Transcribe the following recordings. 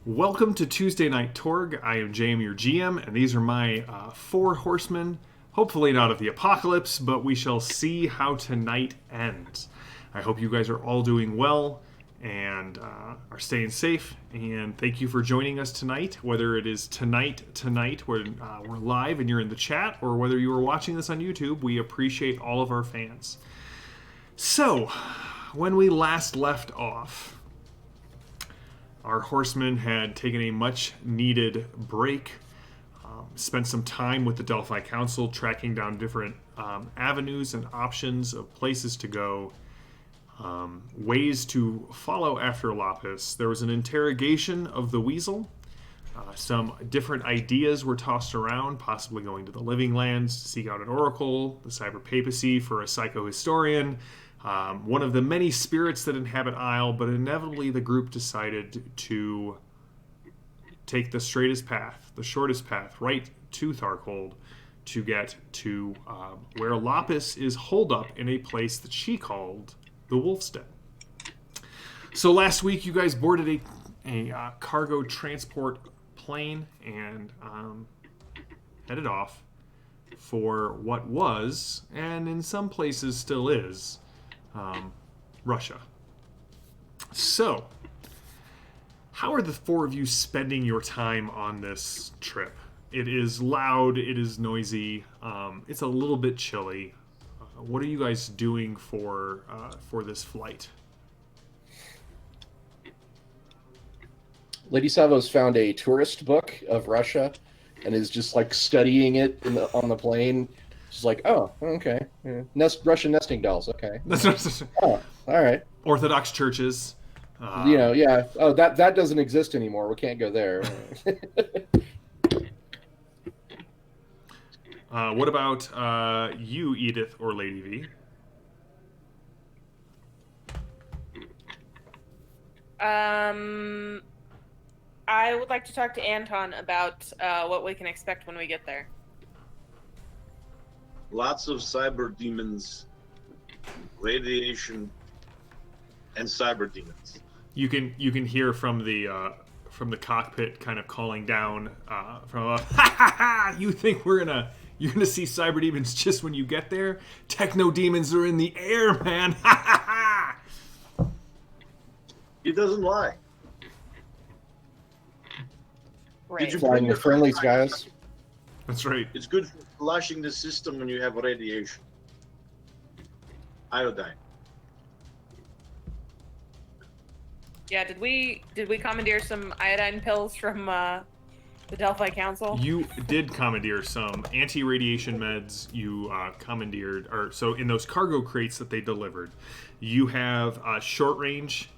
Welcome to Tuesday Night Torg. I am JM, your GM, and these are my Four Horsemen. Hopefully not of the apocalypse, but we shall see how tonight ends. I hope you guys are all doing well and are staying safe. And thank you for joining us tonight, whether it is tonight when we're live and you're in the chat, or whether you are watching this on YouTube. We appreciate all of our fans. So, when we last left off, our horsemen had taken a much-needed break, spent some time with the Delphi Council, tracking down different avenues and options of places to go, ways to follow after Lapis. There was an interrogation of the Weasel. Some different ideas were tossed around, possibly going to the Living Lands to seek out an oracle, the Cyber Papacy for a psychohistorian, one of the many spirits that inhabit Isle, but inevitably the group decided to take the straightest path, the shortest path, right to Tharkhold to get to where Lapis is holed up in a place that she called the Wolf's Den. So last week you guys boarded a cargo transport plane and headed off for what was, and in some places still is, Russia. So, how are the four of you spending your time on this trip? It is loud, it is noisy, it's a little bit chilly. What are you guys doing for this flight? Lady Savo's found a tourist book of Russia and is just like studying it on the plane. She's like, oh, okay. Yeah. Russian nesting dolls, okay. Oh, all right. Orthodox churches. Yeah. Oh, that doesn't exist anymore. We can't go there. What about you, Edith or Lady V? I would like to talk to Anton about what we can expect when we get there. Lots of cyber demons, radiation, and cyber demons. You can hear from the cockpit kind of calling down from above. Ha ha ha! You think you're gonna see cyber demons just when you get there? Techno-demons are in the air, man! Ha ha ha! He doesn't lie. Right. Did you Flying your friendlies, guys. That's right. It's good for flushing the system when you have radiation. Iodine. Yeah, did we commandeer some iodine pills from the Delphi Council? You did commandeer some anti-radiation meds. You commandeered, or so in those cargo crates that they delivered, you have short-range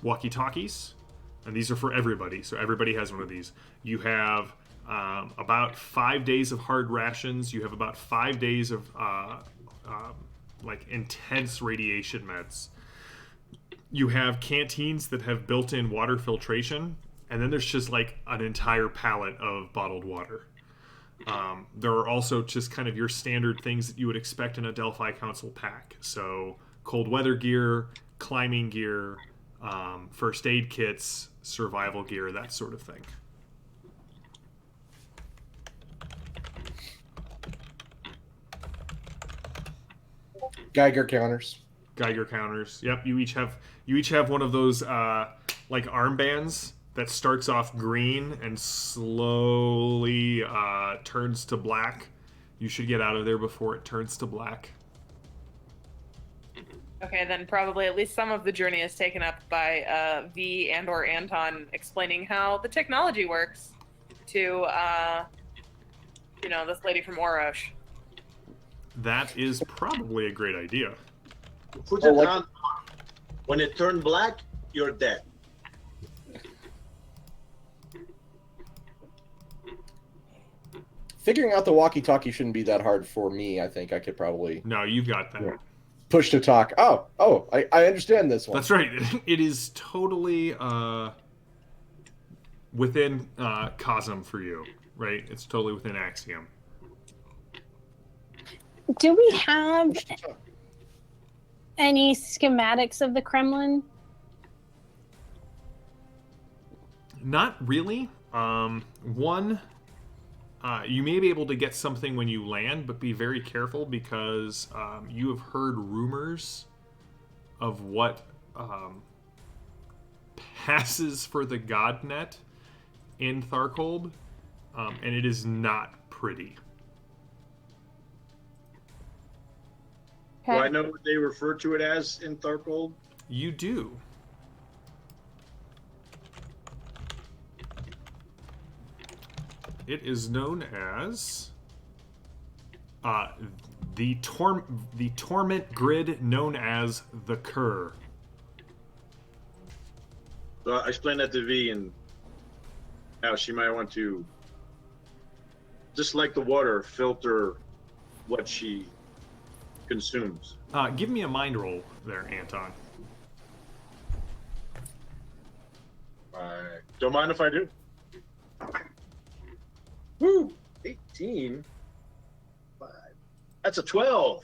walkie-talkies, and these are for everybody. So everybody has one of these. You have about 5 days of hard rations. You have about 5 days of like intense radiation meds. You have canteens that have built-in water filtration, and then there's just like an entire pallet of bottled water. There are also just kind of your standard things that you would expect in a Delphi Council pack. So cold weather gear, climbing gear, first aid kits, survival gear, that sort of thing. Geiger counters. Yep, you each have one of those like armbands that starts off green and slowly turns to black. You should get out of there before it turns to black. Okay, then probably at least some of the journey is taken up by V and or Anton explaining how the technology works to this lady from Orosh. That is probably a great idea. Put it on. When it turned black, you're dead. Figuring out the walkie-talkie shouldn't be that hard for me. I think I could probably No, you've got that. push to talk. Oh, I understand this one. That's right. It is totally within Cosm for you, right? It's totally within Axiom. Do we have any schematics of the Kremlin? Not really. One, you may be able to get something when you land, but be very careful because you have heard rumors of what passes for the Godnet in Tharkhold, and it is not pretty. Do I know what they refer to it as in Tharkhold? You do. It is known as the torment grid, known as the Cur. So I explained that to V, and now she might want to, just like the water, filter what she consumes. Give me a mind roll there, Anton. I don't mind if I do. Woo! 18. 5. That's a 12.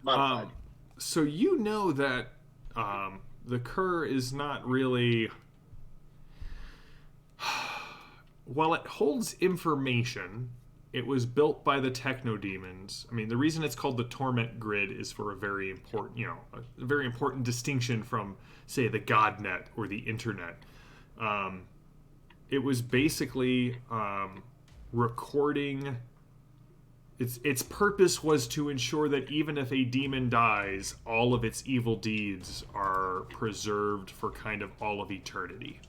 Modified. So you know that the Cur is not really... While it holds information, it was built by the techno-demons. I mean, the reason it's called the Torment Grid is for a very important, a very important distinction from, say, the Godnet or the Internet. It was basically recording. Its purpose was to ensure that even if a demon dies, all of its evil deeds are preserved for kind of all of eternity.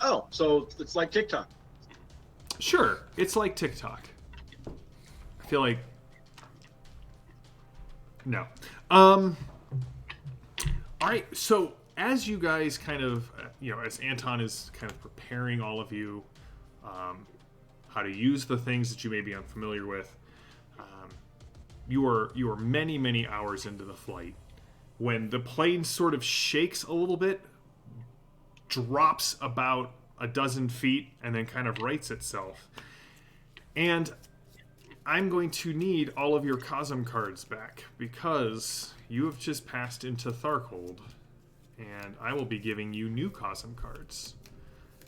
Oh, so it's like TikTok. Sure, it's like TikTok. I feel like... No. Alright, so as you guys kind of, as Anton is kind of preparing all of you how to use the things that you may be unfamiliar with, you are many, many hours into the flight when the plane sort of shakes a little bit, drops about a dozen feet, and then kind of rights itself. And I'm going to need all of your Cosm cards back because you have just passed into Tharkhold, and I will be giving you new Cosm cards.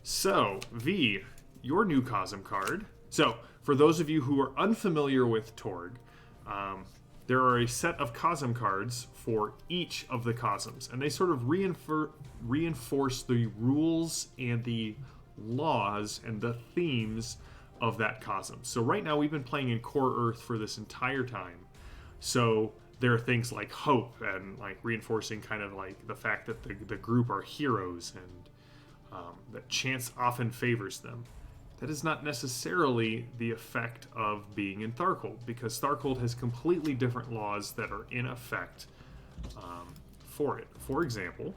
So, V, your new Cosm card. So, for those of you who are unfamiliar with Torg, there are a set of Cosm cards for each of the Cosms, and they sort of reinforce the rules and the laws and the themes of that Cosm. So right now we've been playing in Core Earth for this entire time. So there are things like hope and like reinforcing kind of like the fact that the group are heroes and that chance often favors them. That is not necessarily the effect of being in Tharkhold, because Tharkhold has completely different laws that are in effect for it. For example,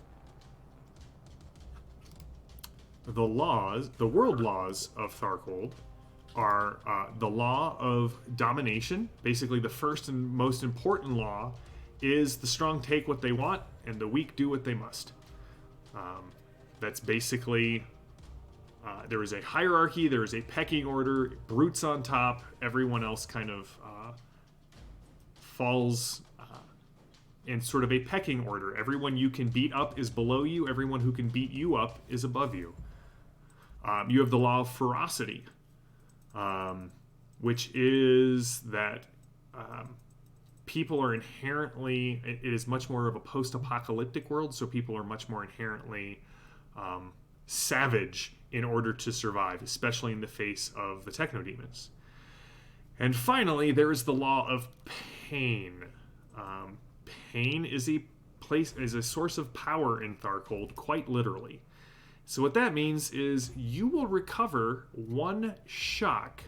the world laws of Tharkhold are the law of domination. Basically, the first and most important law is the strong take what they want and the weak do what they must. That's basically... there is a hierarchy, there is a pecking order, brutes on top, everyone else kind of falls in sort of a pecking order. Everyone you can beat up is below you, everyone who can beat you up is above you. You have the law of ferocity, which is that people are inherently... It is much more of a post-apocalyptic world, so people are much more inherently savage in order to survive, especially in the face of the techno-demons. And finally, there is the law of pain. Pain is a source of power in Tharkhold, quite literally. So what that means is you will recover 1 shock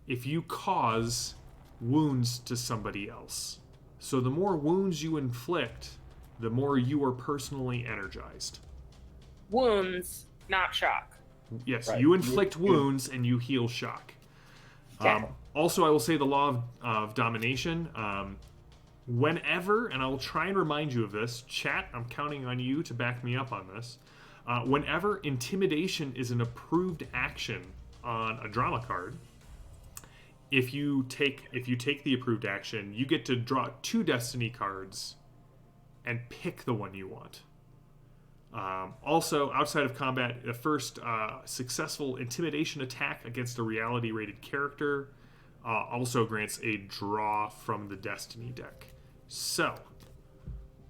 if you cause wounds to somebody else. So the more wounds you inflict, the more you are personally energized. Wounds, not shock. Yes, Right. you inflict wounds and you heal shock. Okay. Also, I will say the law of domination. Whenever, and I will try and remind you of this, chat, I'm counting on you to back me up on this. Whenever intimidation is an approved action on a drama card, if you take the approved action, you get to draw 2 destiny cards and pick the one you want. Also, outside of combat, the first successful intimidation attack against a reality-rated character also grants a draw from the Destiny deck. So,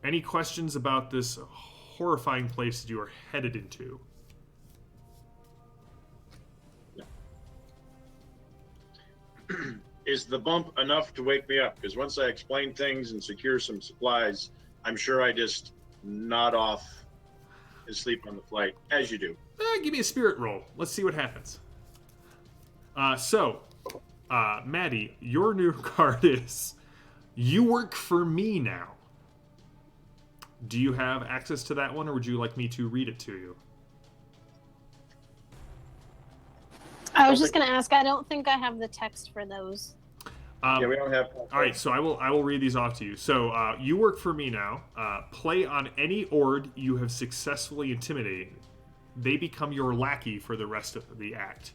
any questions about this horrifying place that you are headed into? Is the bump enough to wake me up? Because once I explain things and secure some supplies, I'm sure I just nod off and sleep on the flight, as you do. Give me a spirit roll. Let's see what happens. Maddie, your new card is You Work For Me Now. Do you have access to that one, or would you like me to read it to you? I was just going to ask. I don't think I have the text for those. Yeah, we don't have... All right, so I will read these off to you. So, You Work For Me Now. Play on any Ord you have successfully intimidated. They become your lackey for the rest of the act.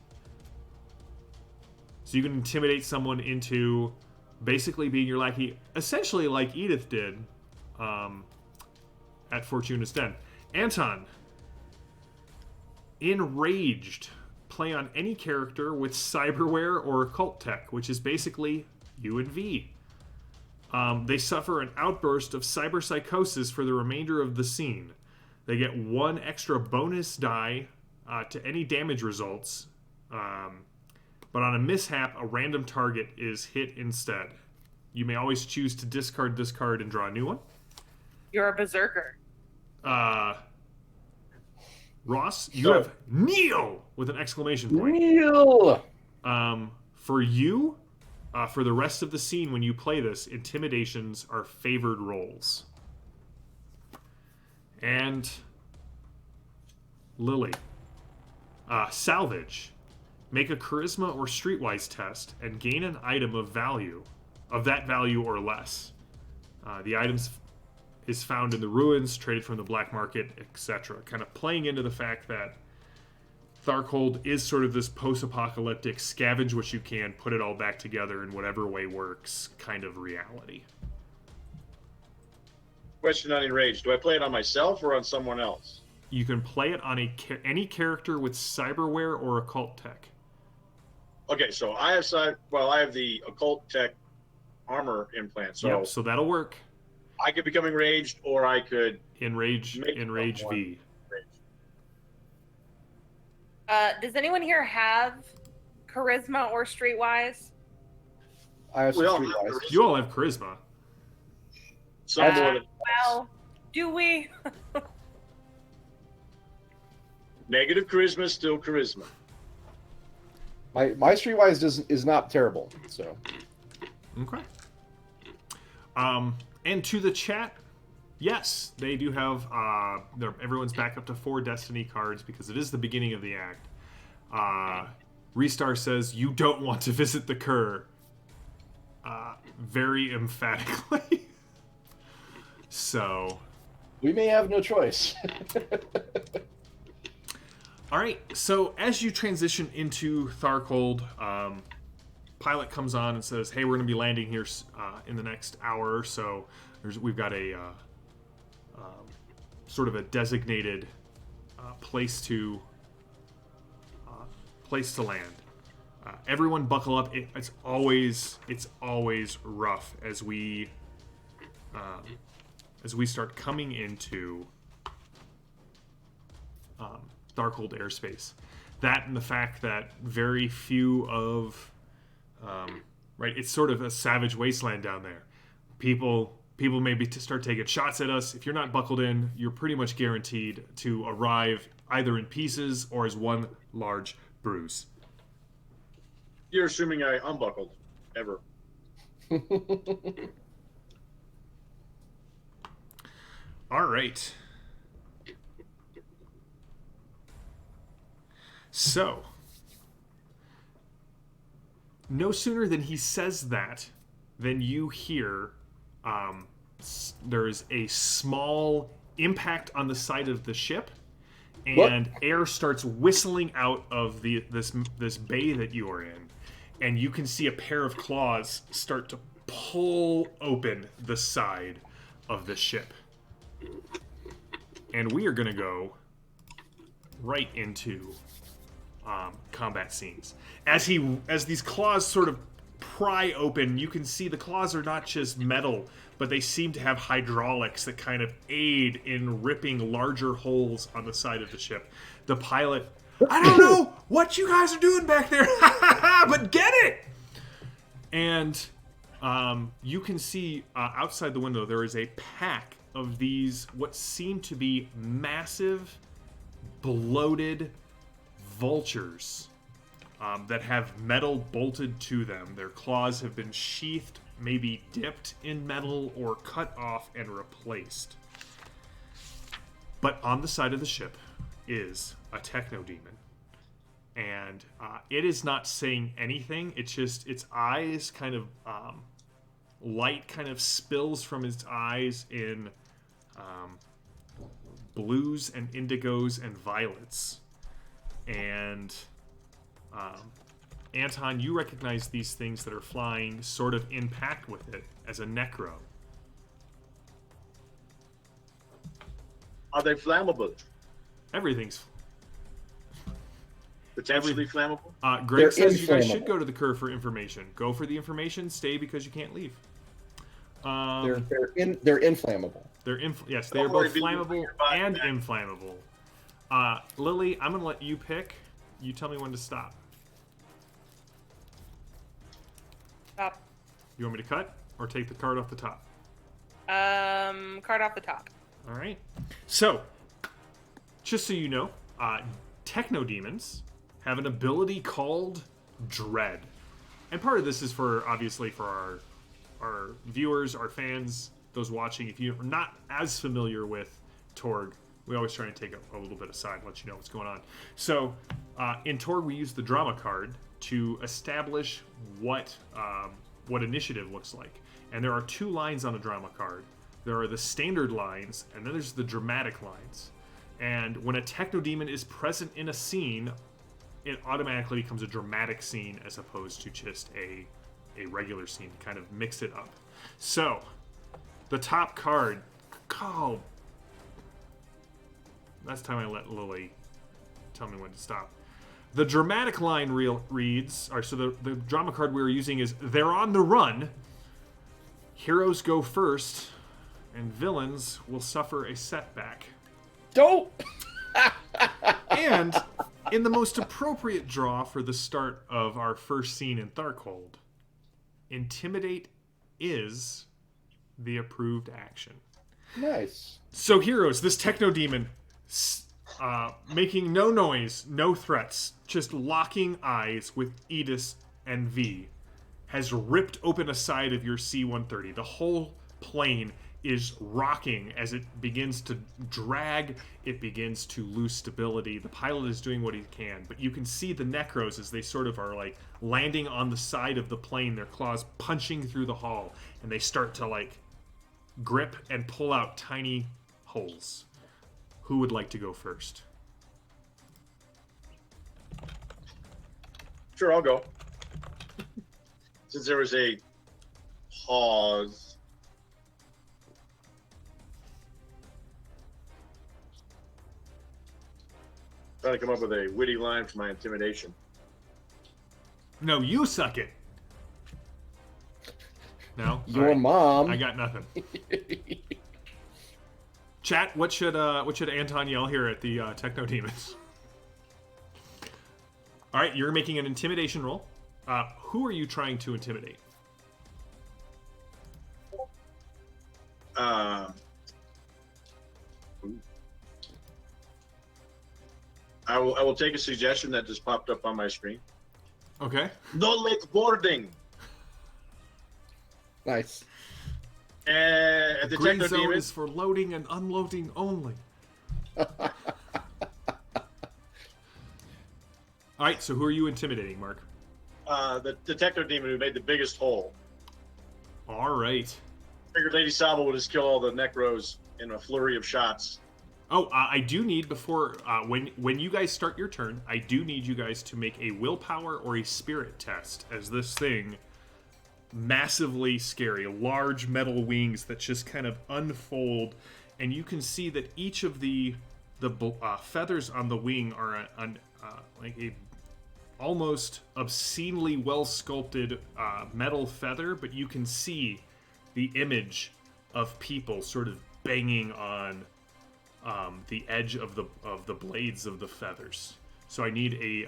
So you can intimidate someone into basically being your lackey, essentially like Edith did at Fortuna's Den. Anton, Enraged. Play on any character with cyberware or occult tech, which is basically you and V. They suffer an outburst of cyberpsychosis for the remainder of the scene. They get 1 extra bonus die to any damage results, but on a mishap, a random target is hit instead. You may always choose to discard this card and draw a new one. You're a berserker. Ross, you have Neo with an exclamation point. Neo! For you, for the rest of the scene when you play this, intimidations are favored rolls. And Lily, Salvage. Make a charisma or streetwise test and gain an item of that value or less. The items is found in the ruins, traded from the black market, etc. Kind of playing into the fact that Tharkhold is sort of this post-apocalyptic scavenge what you can, put it all back together in whatever way works kind of reality. Question on Enraged. Do I play it on myself or on someone else? You can play it on any character with cyberware or occult tech. Okay, so I have the occult tech armor implant. So Yep, so that'll work. I could become enraged, or I could Enrage someone V. enraged. Does anyone here have charisma or streetwise? I have some We all have streetwise. charisma. You all have charisma. Some more than Well, do we? negative charisma, still charisma. My streetwise is not terrible. So Okay. And to the chat, yes, they do have. Everyone's back up to 4 Destiny cards because it is the beginning of the act. Restar says you don't want to visit the Cur. Very emphatically. So. we may have no choice. All right. So as you transition into Tharkhold, pilot comes on and says, "Hey, we're going to be landing here in the next hour or so. We've got a sort of a designated place to land. Everyone, buckle up. It's always rough as we start coming into Tharkhold airspace. That and the fact that very few of right, it's sort of a savage wasteland down there. People maybe start taking shots at us. If you're not buckled in, you're pretty much guaranteed to arrive either in pieces or as one large bruise. You're assuming I unbuckled, ever. All right. So, no sooner than he says that, than you hear there's a small impact on the side of the ship, and air starts whistling out of this bay that you are in, and you can see a pair of claws start to pull open the side of the ship. And we are going to go right into combat scenes. As these claws sort of pry open, you can see the claws are not just metal, but they seem to have hydraulics that kind of aid in ripping larger holes on the side of the ship. The pilot, I don't know what you guys are doing back there, but get it! And you can see outside the window there is a pack of these, what seem to be massive, bloated vultures that have metal bolted to them. Their claws have been sheathed, maybe dipped in metal, or cut off and replaced. But on the side of the ship is a techno-demon. And it is not saying anything. It's just its eyes kind of... light kind of spills from its eyes in blues and indigos and violets. And Anton, you recognize these things that are flying sort of in pact with it as a necro. Are they flammable? Everything's... Potentially flammable? Greg They're says you guys should inflammable. go to the curve for information. Go for the information, stay because you can't leave. They're inflammable. Yes, they are Don't worry, both be flammable your body and back. inflammable. Lily, I'm going to let you pick. You tell me when to stop. Stop. You want me to cut or take the card off the top? Card off the top. All right. So, just so you know, techno-demons have an ability called Dread. And part of this is obviously for our viewers, our fans, those watching. If you're not as familiar with Torg, we always try and take a little bit aside, let you know what's going on. So, in Torg, we use the drama card to establish what initiative looks like. And there are two lines on a drama card. There are the standard lines, and then there's the dramatic lines. And when a techno-demon is present in a scene, it automatically becomes a dramatic scene as opposed to just a regular scene to kind of mix it up. So, the top card called... Last time I let Lily tell me when to stop. The dramatic line reads... So the drama card we were using is, they're on the run. Heroes go first, and villains will suffer a setback. Don't! And in the most appropriate draw for the start of our first scene in Tharkhold, Intimidate is the approved action. Nice. So, heroes, this techno-demon, making no noise, no threats, just locking eyes with Edis and V, has ripped open a side of your C-130. The whole plane is rocking as it begins to drag, it begins to lose stability. The pilot is doing what he can, but you can see the necros as they sort of are like landing on the side of the plane, their claws punching through the hull, and they start to like grip and pull out tiny holes. Who would like to go first? Sure, I'll go. Since there was a pause. Trying to come up with a witty line for my intimidation. No, you suck it. No? Your All right. mom. I got nothing. Chat, what should Anton yell here at the techno-demons? All right, you're making an intimidation roll. Who are you trying to intimidate? I will take a suggestion that just popped up on my screen. Okay. No late boarding. Nice. At the Green techno zone demon, is for loading and unloading only. All right, so who are you intimidating, Mark? the techno demon who made the biggest hole. All right. Figured Lady Saba would just kill all the necros in a flurry of shots. Oh, I do need before when you guys start your turn, I do need you guys to make a willpower or a spirit test as this thing, massively scary, large metal wings that just kind of unfold and you can see that each of the feathers on the wing are like a almost obscenely well sculpted metal feather, but you can see the image of people sort of banging on the edge of the blades of the feathers. So I need a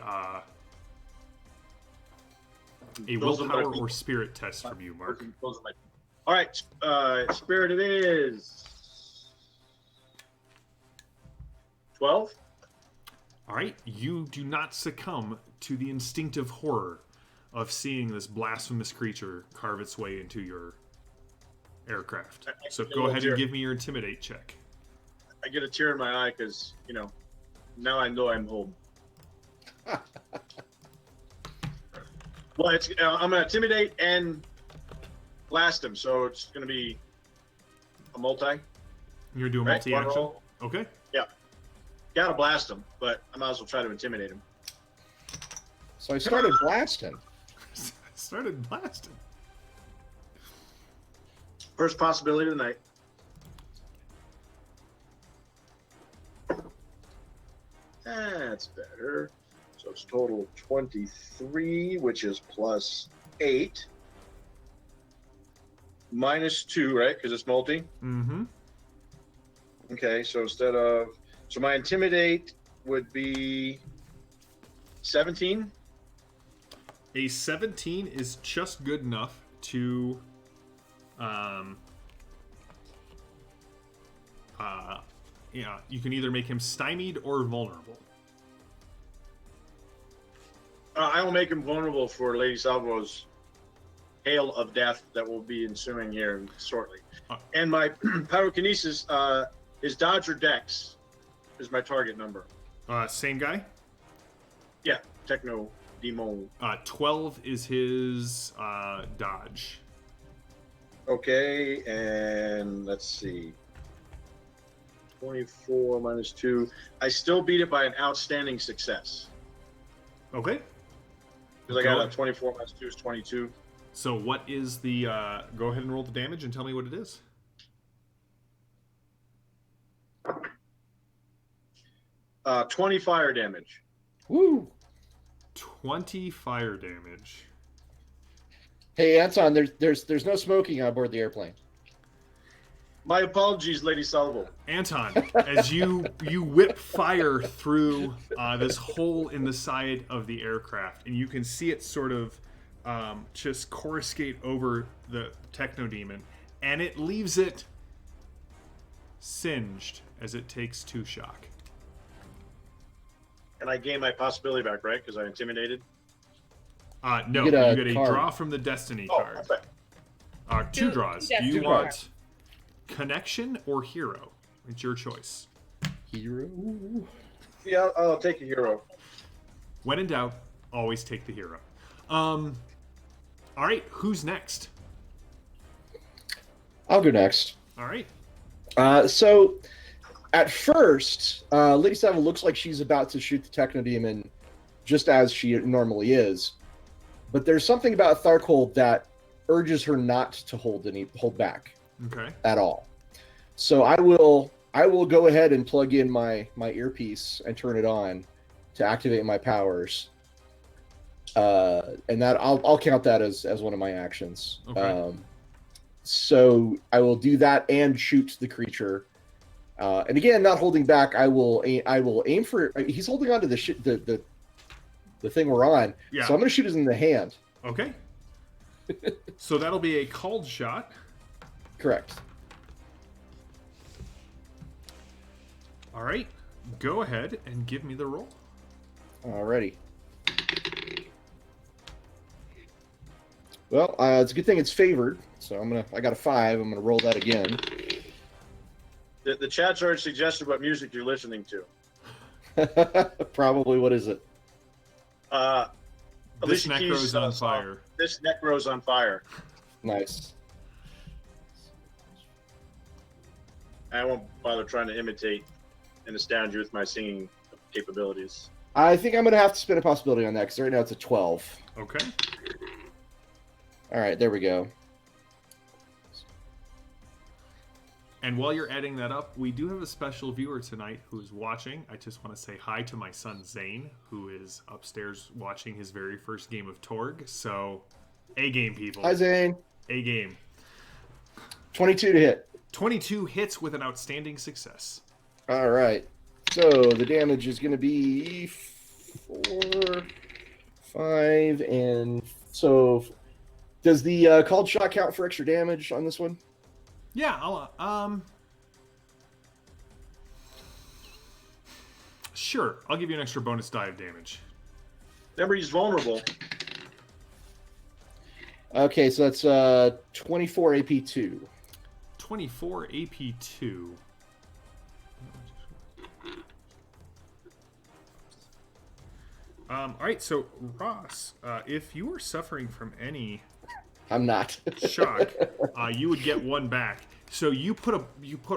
willpower or spirit test from you, Mark. All right, spirit it is. 12. All right, you do not succumb to the instinctive horror of seeing this blasphemous creature carve its way into your aircraft. So go ahead and give me your intimidate check. I get a tear in my eye because, now I know I'm home. Well, I'm going to intimidate and blast him, so it's going to be a multi. You're doing multi-action? Okay. Yeah. Gotta blast him, but I might as well try to intimidate him. So I started blasting. First possibility of the night. That's better. So it's total 23, which is plus 8. Minus 2, right? Because it's multi? Mm-hmm. Okay, so so my intimidate would be 17. A 17 is just good enough to you can either make him stymied or vulnerable. I will make him vulnerable for Lady Salvo's hail of death that will be ensuing here shortly. And my pyrokinesis is dodge or dex is my target number. Same guy? Yeah, techno-demon. 12 is his dodge. Okay, and let's see. 24 minus 2. I still beat it by an outstanding success. Okay. Because I got a 24 minus 2 is 22. So what is the... go ahead and roll the damage and tell me what it is. 20 fire damage. Woo! 20 fire damage. Hey, Anton, there's no smoking on board the airplane. My apologies, Lady Salvo. Anton, as you whip fire through this hole in the side of the aircraft, and you can see it sort of just coruscate over the techno-demon, and it leaves it singed as it takes 2 shock. And I gain my possibility back, right? Because I intimidated? No, you get a draw from the Destiny card. Okay. 2 draws. Do you want connection or hero? It's your choice. Hero? Yeah, I'll take a hero. When in doubt, always take the hero. All right, who's next? I'll go next. All right. So, at first, Lady Salvo looks like she's about to shoot the techno-demon just as she normally is. But there's something about Tharkhold that urges her not to hold back. Okay. At all. So I will go ahead and plug in my earpiece and turn it on to activate my powers. And that I'll count that as one of my actions. Okay. So I will do that and shoot the creature. And again, not holding back. I will aim for. He's holding on to the thing we're on. Yeah. So I'm going to shoot it in the hand. Okay. So that'll be a called shot. Correct. All right. Go ahead and give me the roll. Alrighty. Well, it's a good thing it's favored. So I got a 5. I'm gonna roll that again. The chat's already suggested what music you're listening to. Probably. What is it? This Alicia Necro's Keys' on song, fire. This Necro's on fire. Nice. I won't bother trying to imitate and astound you with my singing capabilities. I think I'm gonna have to spend a possibility on that because right now it's a 12. Okay. All right, there we go. And while you're adding that up, we do have a special viewer tonight who's watching. I just want to say hi to my son Zane, who is upstairs watching his very first game of Torg. So, A game, people. Hi, Zane. A game. 22 to hit. 22 hits with an outstanding success. All right. So the damage is going to be 4, 5, and so does the called shot count for extra damage on this one? Yeah, sure. I'll give you an extra bonus die of damage. Remember, he's vulnerable. Okay, so that's 24 AP2. 24 AP2. All right, so Ross, if you are suffering from any I'm not. shock, you would get one back. So you put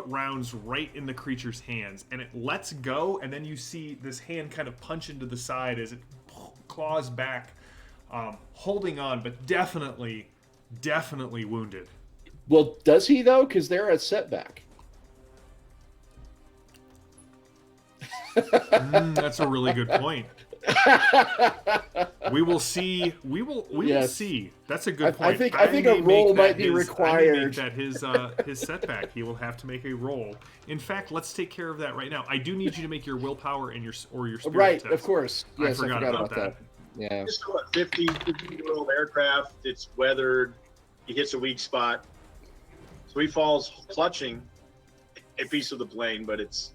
rounds right in the creature's hands, and it lets go, and then you see this hand kind of punch into the side as it claws back, holding on, but definitely wounded. Well, does he though? Because they're a setback. That's a really good point. We will see. We will see. That's a good point. I think a roll might be required. I may make that his setback. He will have to make a roll. In fact, let's take care of that right now. I do need you to make your willpower and your spirit right, test. of course. Yes, I forgot about that. Yeah. Just a 50-year-old aircraft. It's weathered. He hits a weak spot, so he falls clutching a piece of the plane, but it's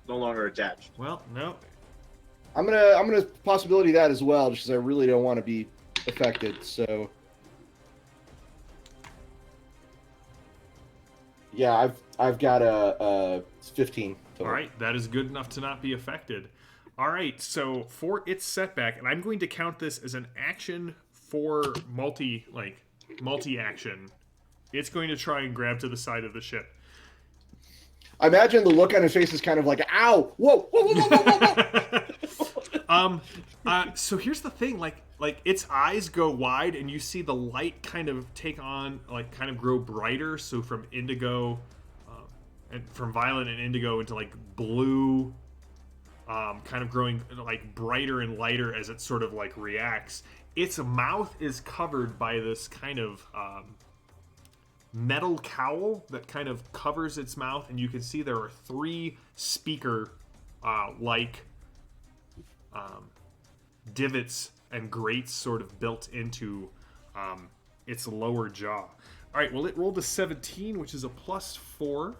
no longer attached. Well, no. I'm gonna possibility that as well, just because I really don't want to be affected. So, yeah, I've got a 15. Total. All right, that is good enough to not be affected. All right, so for its setback, and I'm going to count this as an action for multi-action. It's going to try and grab to the side of the ship. I imagine the look on his face is kind of like, "Ow! Whoa! Whoa! Whoa! Whoa! Whoa! Whoa!" So here's the thing, like its eyes go wide, and you see the light kind of take on, kind of grow brighter. So from indigo, and from violet and indigo into blue, kind of growing brighter and lighter as it sort of reacts. Its mouth is covered by this kind of metal cowl that kind of covers its mouth, and you can see there are 3 speaker divots and grates sort of built into its lower jaw. All right, well, it rolled a 17, which is a +4.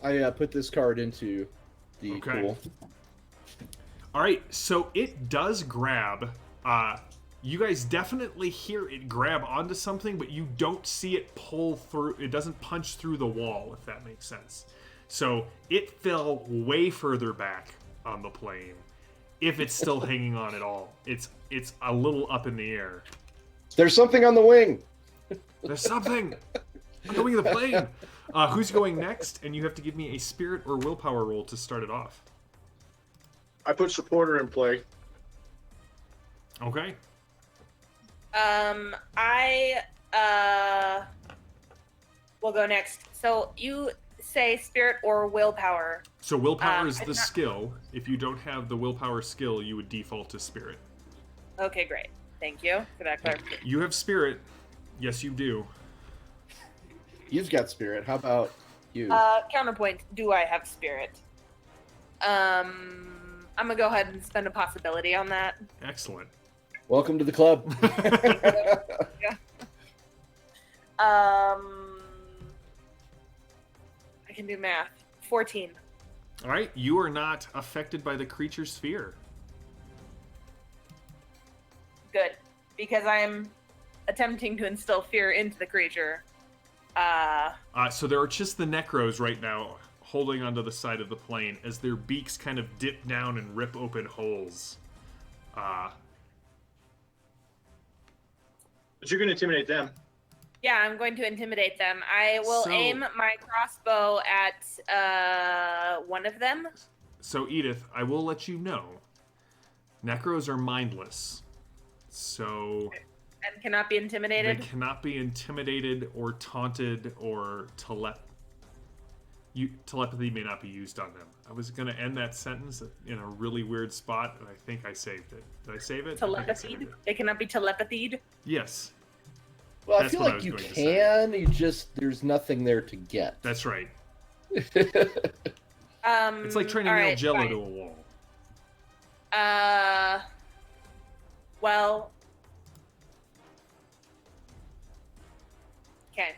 I put this card into the pool. All right, so it does grab. You guys definitely hear it grab onto something, but you don't see it pull through. It doesn't punch through the wall, if that makes sense. So it fell way further back on the plane, if it's still hanging on at all. It's a little up in the air. There's something on the wing. There's something on the wing of the plane. Who's going next? And you have to give me a spirit or willpower roll to start it off. I put supporter in play. Okay. I will go next. So you say spirit or willpower. So willpower is the skill. If you don't have the willpower skill, you would default to spirit. Okay, great. Thank you for that clarification. You have spirit. Yes, you do. You've got spirit. How about you? Counterpoint, do I have spirit? I'm gonna go ahead and spend a possibility on that. Excellent. Welcome to the club. Yeah. I can do math. 14. All right, you are not affected by the creature's fear. Good, because I'm attempting to instill fear into the creature. So there are just the Necros right now holding onto the side of the plane as their beaks kind of dip down and rip open holes. But you're going to intimidate them. Yeah, I'm going to intimidate them. I will aim my crossbow at one of them. So, Edith, I will let you know, Necros are mindless. So, And cannot be intimidated? They cannot be intimidated or taunted or telepathy may not be used on them. I was going to end that sentence in a really weird spot, and I think I saved it. Did I save it? Telepathied? They cannot be telepathied? Yes. Well, That's I feel what I like was you going to can. You just there's nothing there to get. That's right. That's It's like trying to nail Jello fine. to a wall. Well. Okay.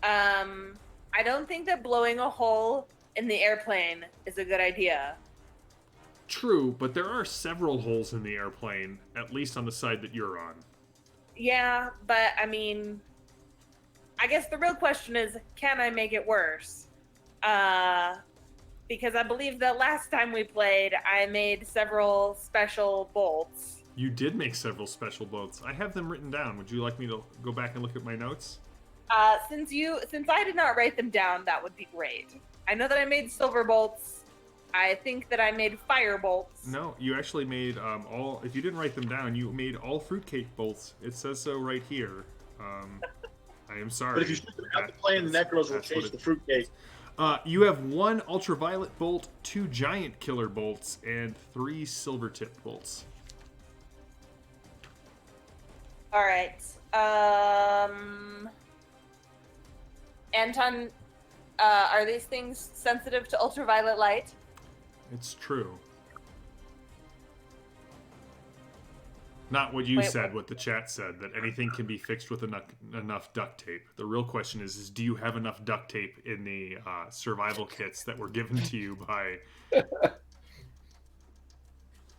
I don't think that blowing a hole in the airplane is a good idea. True, but there are several holes in the airplane, at least on the side that you're on. Yeah, but I mean, I guess the real question is, can I make it worse? Because I believe that last time we played, I made several special bolts. You did make several special bolts. I have them written down. Would you like me to go back and look at my notes? Since I did not write them down, that would be great. I know that I made silver bolts. I think that I made fire bolts. No, you actually made all. If you didn't write them down, you made all fruitcake bolts. It says so right here. I am sorry. But if you shoot them out the plane, the necros will chase the fruitcake. You have 1 ultraviolet bolt, 2 giant killer bolts, and 3 silver tipped bolts. All right. Anton, are these things sensitive to ultraviolet light? It's true. Not what you said, what the chat said, that anything can be fixed with enough duct tape. The real question is do you have enough duct tape in the survival kits that were given to you by...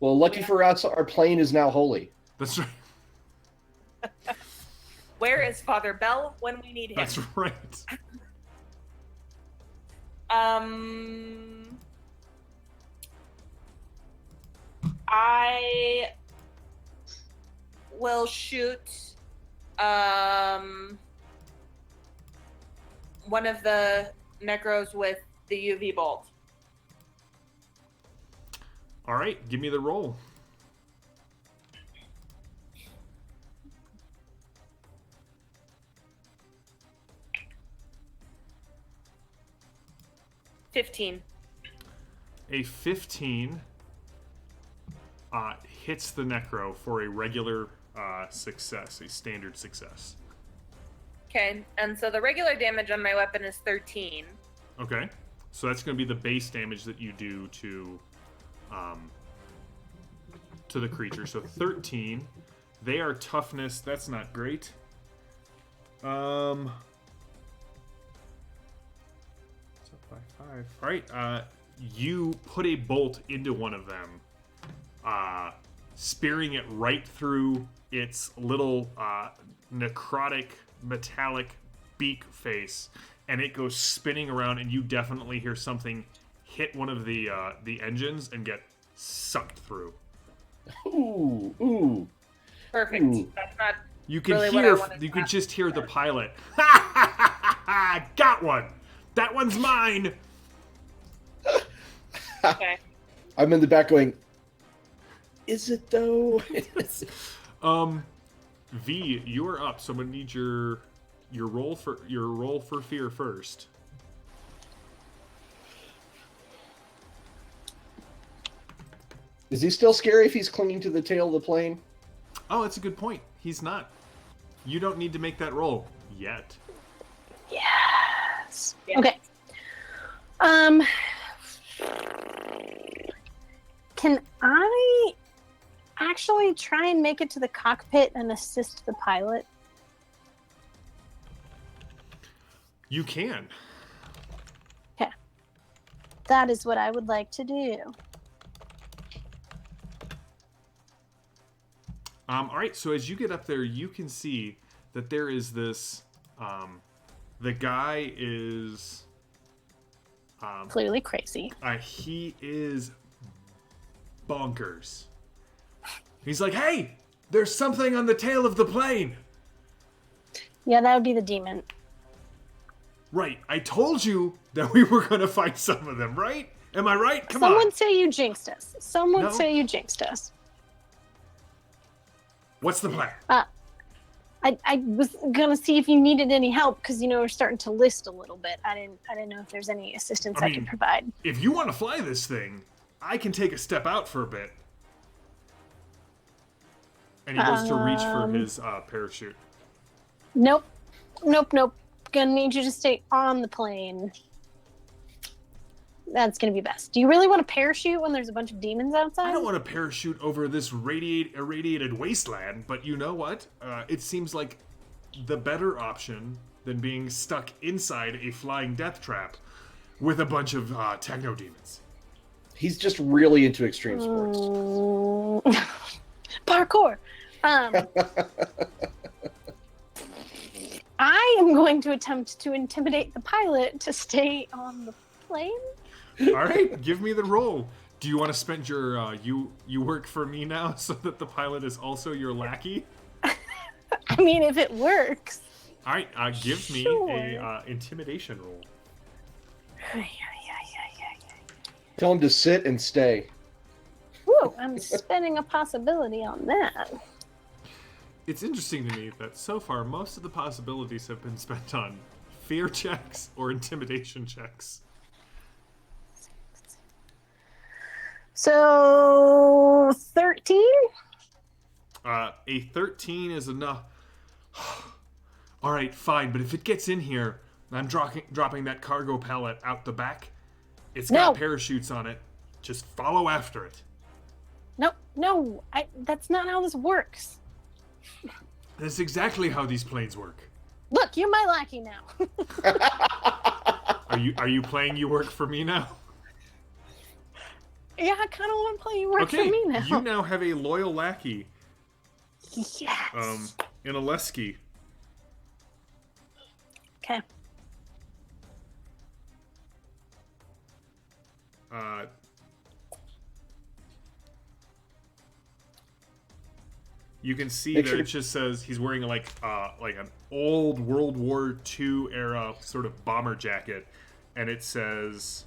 Well, lucky for us, our plane is now holy. That's right. Where is Father Bell when we need him? That's right. I will shoot one of the necros with the UV bolt. All right, give me the roll. $15. A 15 hits the necro for a regular success, a standard success. Okay, and so the regular damage on my weapon is 13. Okay, so that's going to be the base damage that you do to the creature. So 13. They are toughness. That's not great. It's up by 5. All right. You put a bolt into one of them, spearing it right through its little necrotic metallic beak face, and it goes spinning around. And you definitely hear something hit one of the engines and get sucked through. Ooh. Perfect. Ooh. That's not You can really hear. what I wanted You to can ask. just hear the pilot. Ha ha ha ha! Got one. That one's mine. Okay. I'm in the back going, is it though? V, you are up. So I'm gonna need your roll for fear first. Is he still scary if he's clinging to the tail of the plane? Oh, that's a good point. He's not. You don't need to make that roll yet. Yes. Yeah. Okay. Can I actually try and make it to the cockpit and assist the pilot? You can. Okay. That is what I would like to do. All right. So as you get up there, you can see that there is this. The guy is. Clearly crazy. He is bonkers. He's like, "Hey, there's something on the tail of the plane." Yeah, that would be the demon. Right. I told you that we were going to find some of them, right? Am I right? Come Some on. would say you jinxed us. Some would No. say you jinxed us. What's the plan? I was gonna see if you needed any help because we're starting to list a little bit. I didn't know if there's any assistance I could provide. If you want to fly this thing, I can take a step out for a bit. And he goes to reach for his parachute. Nope. Gonna need you to stay on the plane. That's gonna be best. Do you really want to parachute when there's a bunch of demons outside? I don't want to parachute over this irradiated wasteland, but you know what? It seems like the better option than being stuck inside a flying death trap with a bunch of techno-demons. He's just really into extreme sports. Parkour. I am going to attempt to intimidate the pilot to stay on the plane. All right, give me the roll. Do you want to spend your you work for me now so that the pilot is also your lackey? I mean, if it works. All right, give me a intimidation roll. Tell him to sit and stay. Woo, I'm spending a possibility on that. It's interesting to me that so far most of the possibilities have been spent on fear checks or intimidation checks. So 13? A 13 is enough. All right, fine, but if it gets in here, I'm dropping that cargo pallet out the back. It's got parachutes on it. Just follow after it. No, that's not how this works. That's exactly how these planes work. Look, you're my lackey now. Are you playing you work for me now? Yeah, I kind of want to play you work for me now. You now have a loyal lackey. Yes. In a Lesky. Okay. You can see that it just says he's wearing like an old World War II era sort of bomber jacket, and it says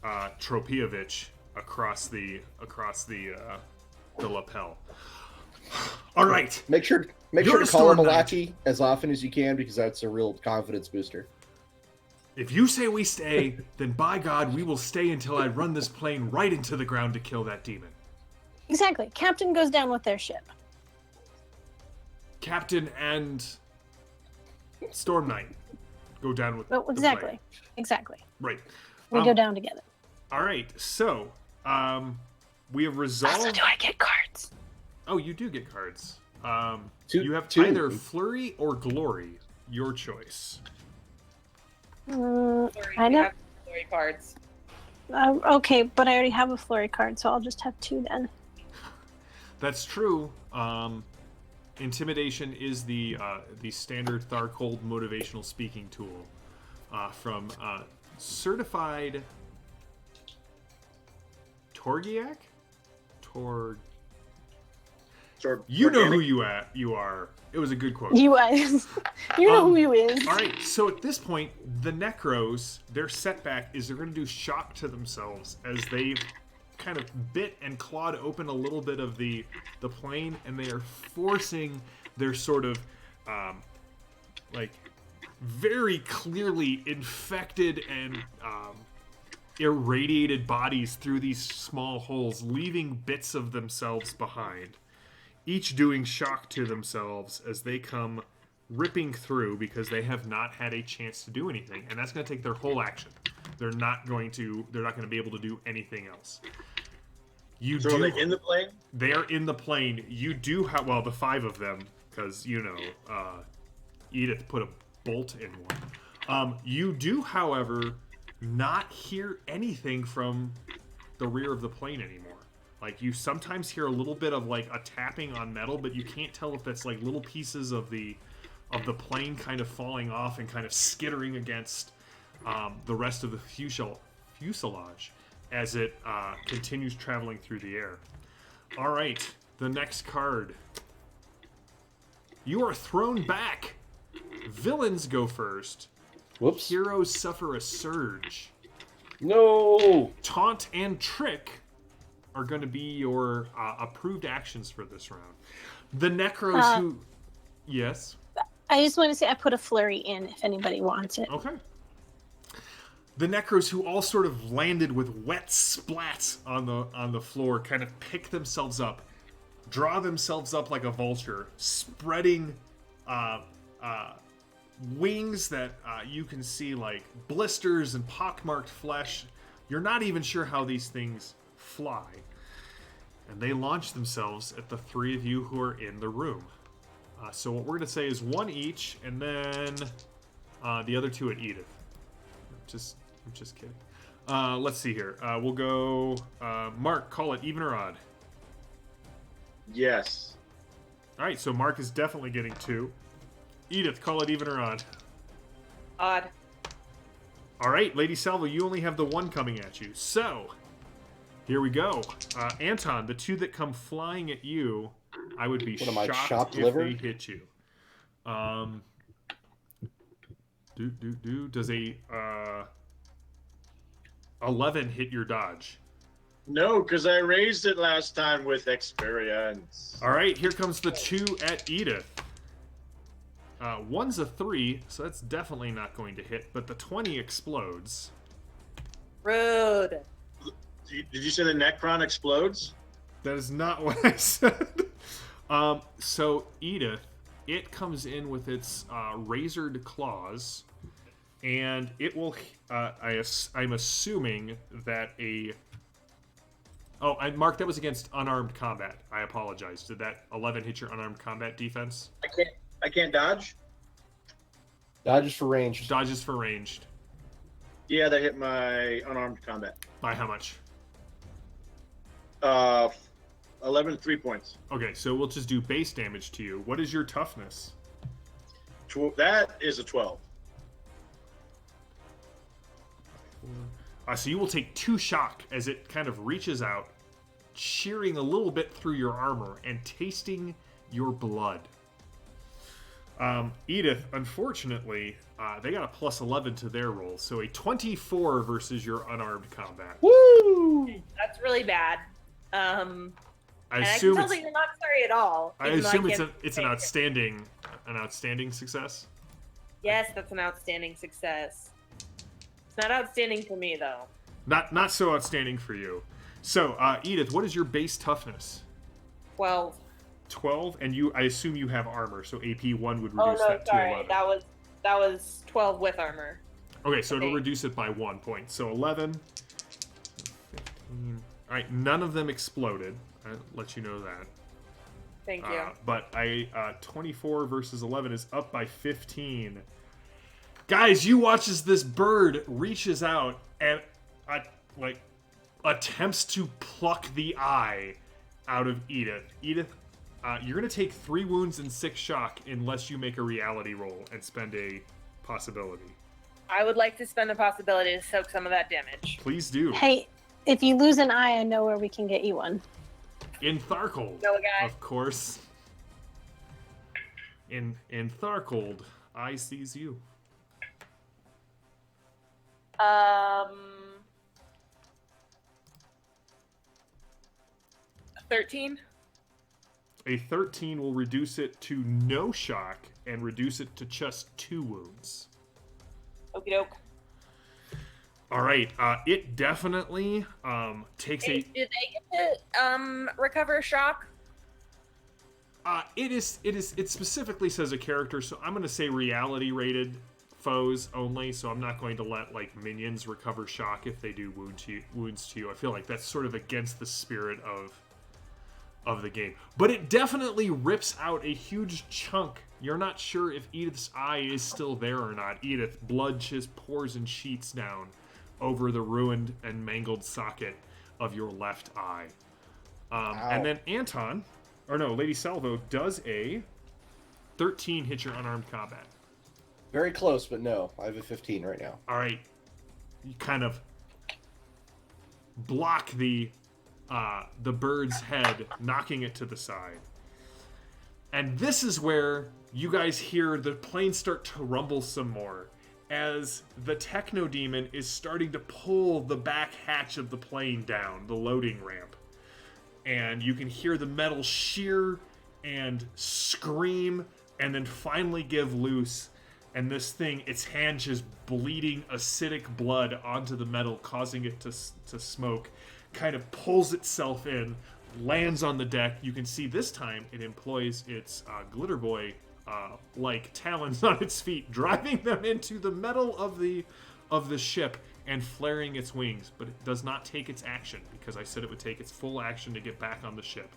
Tropievich across the lapel. All right. Make sure to call him a lackey as often as you can because that's a real confidence booster. If you say we stay, then by God, we will stay until I run this plane right into the ground to kill that demon. Exactly. Captain goes down with their ship. Captain and Storm Knight go down with exactly. the plane. Exactly. Right. We go down together. All right. So, we have resolved. Also, do I get cards? Oh, you do get cards. Two. You have either Flurry or Glory. Your choice. I know. Have flurry cards. Okay, but I already have a flurry card, so I'll just have 2 then. That's true. Intimidation is the standard Tharkhold motivational speaking tool from certified Torgiak? Torg. You know who you are. It was a good quote. You know who you is. All right, so at this point, the Necros, their setback is they're going to do shock to themselves as they've kind of bit and clawed open a little bit of the plane, and they are forcing their sort of very clearly infected and irradiated bodies through these small holes, leaving bits of themselves behind. Each doing shock to themselves as they come ripping through because they have not had a chance to do anything, and that's going to take their whole action. They're not going to be able to do anything else. Are they in the plane? They are in the plane. You do have, the 5 of them, because Edith put a bolt in one. You do, however, not hear anything from the rear of the plane anymore. Like, you sometimes hear a little bit of like a tapping on metal, but you can't tell if that's like little pieces of the plane kind of falling off and kind of skittering against the rest of the fuselage as it continues traveling through the air. All right, the next card. You are thrown back. Villains go first. Whoops. Heroes suffer a surge. No. Taunt and trick are going to be your approved actions for this round. The Necros Yes. I just want to say I put a flurry in if anybody wants it. Okay. The Necros, who all sort of landed with wet splats on the floor, kind of pick themselves up, draw themselves up like a vulture, spreading wings that you can see like blisters and pockmarked flesh. You're not even sure how these things fly. And they launch themselves at the three of you who are in the room. So what we're going to say is one each, and then the other two at Edith. I'm just kidding. Let's see here. We'll go... Mark, call it even or odd? Yes. All right, so Mark is definitely getting 2. Edith, call it even or odd? Odd. All right, Lady Salvo, you only have the 1 coming at you. So, here we go. Anton, the 2 that come flying at you, I would be shocked if they hit you. Does a 11 hit your dodge? No, because I raised it last time with experience. All right, here comes the 2 at Edith. 1's a 3, so that's definitely not going to hit, but the 20 explodes. Rude. Did you say the Necron explodes? That is not what I said. So, Edith, it comes in with its razored claws, and it will... I'm assuming that a... Oh, Mark, that was against unarmed combat. I apologize. Did that 11 hit your unarmed combat defense? I can't dodge? Dodges for ranged. Dodges for ranged. Yeah, that hit my unarmed combat. By how much? 11 3 points. Okay, so we'll just do base damage to you. What is your toughness? That is a 12. So you will take 2 shock as it kind of reaches out, shearing a little bit through your armor and tasting your blood. Edith, unfortunately, they got a plus 11 to their roll, so a 24 versus your unarmed combat. Woo! That's really bad. I And assume I can tell that you're not sorry at all. I even though assume can't it's say an it. outstanding success. Yes, that's an outstanding success. It's not outstanding for me though. Not so outstanding for you. So, Edith, what is your base toughness? 12. 12, and I assume you have armor, so AP 1 would Oh reduce no, that to sorry. 11. That was 12 with armor. Okay, so it'll Okay. reduce it by 1 point. So 11, 15. All right, none of them exploded. I'll let you know that. Thank you. But 24 versus 11 is up by 15. Guys, you watch as this bird reaches out and attempts to pluck the eye out of Edith. Edith, you're going to take 3 wounds and 6 shock unless you make a reality roll and spend a possibility. I would like to spend a possibility to soak some of that damage. Please do. Hey, if you lose an eye, I know where we can get you one. In Tharkhold, No, guy. of course. In Tharkhold, I sees you. 13. A 13 will reduce it to no shock and reduce it to just 2 wounds. Okie doke. All right, it definitely takes Hey, do they get to recover shock? It specifically says a character, so I'm going to say reality rated foes only. So I'm not going to let like minions recover shock if they do wounds to you. I feel like that's sort of against the spirit of the game. But it definitely rips out a huge chunk. You're not sure if Edith's eye is still there or not. Edith, blood just pours in sheets down over the ruined and mangled socket of your left eye. And then Anton, or no, Lady Salvo does a 13 hit your unarmed combat. Very close, but no. I have a 15 right now. All right, you kind of block the bird's head, knocking it to the side. And this is where you guys hear the plane start to rumble some more as the techno-demon is starting to pull the back hatch of the plane down, the loading ramp. And you can hear the metal shear and scream and then finally give loose. And this thing, its hand just bleeding acidic blood onto the metal, causing it to smoke, kind of pulls itself in, lands on the deck. You can see this time it employs its glitter boy like talons on its feet, driving them into the metal of the ship and flaring its wings. But it does not take its action, because I said it would take its full action to get back on the ship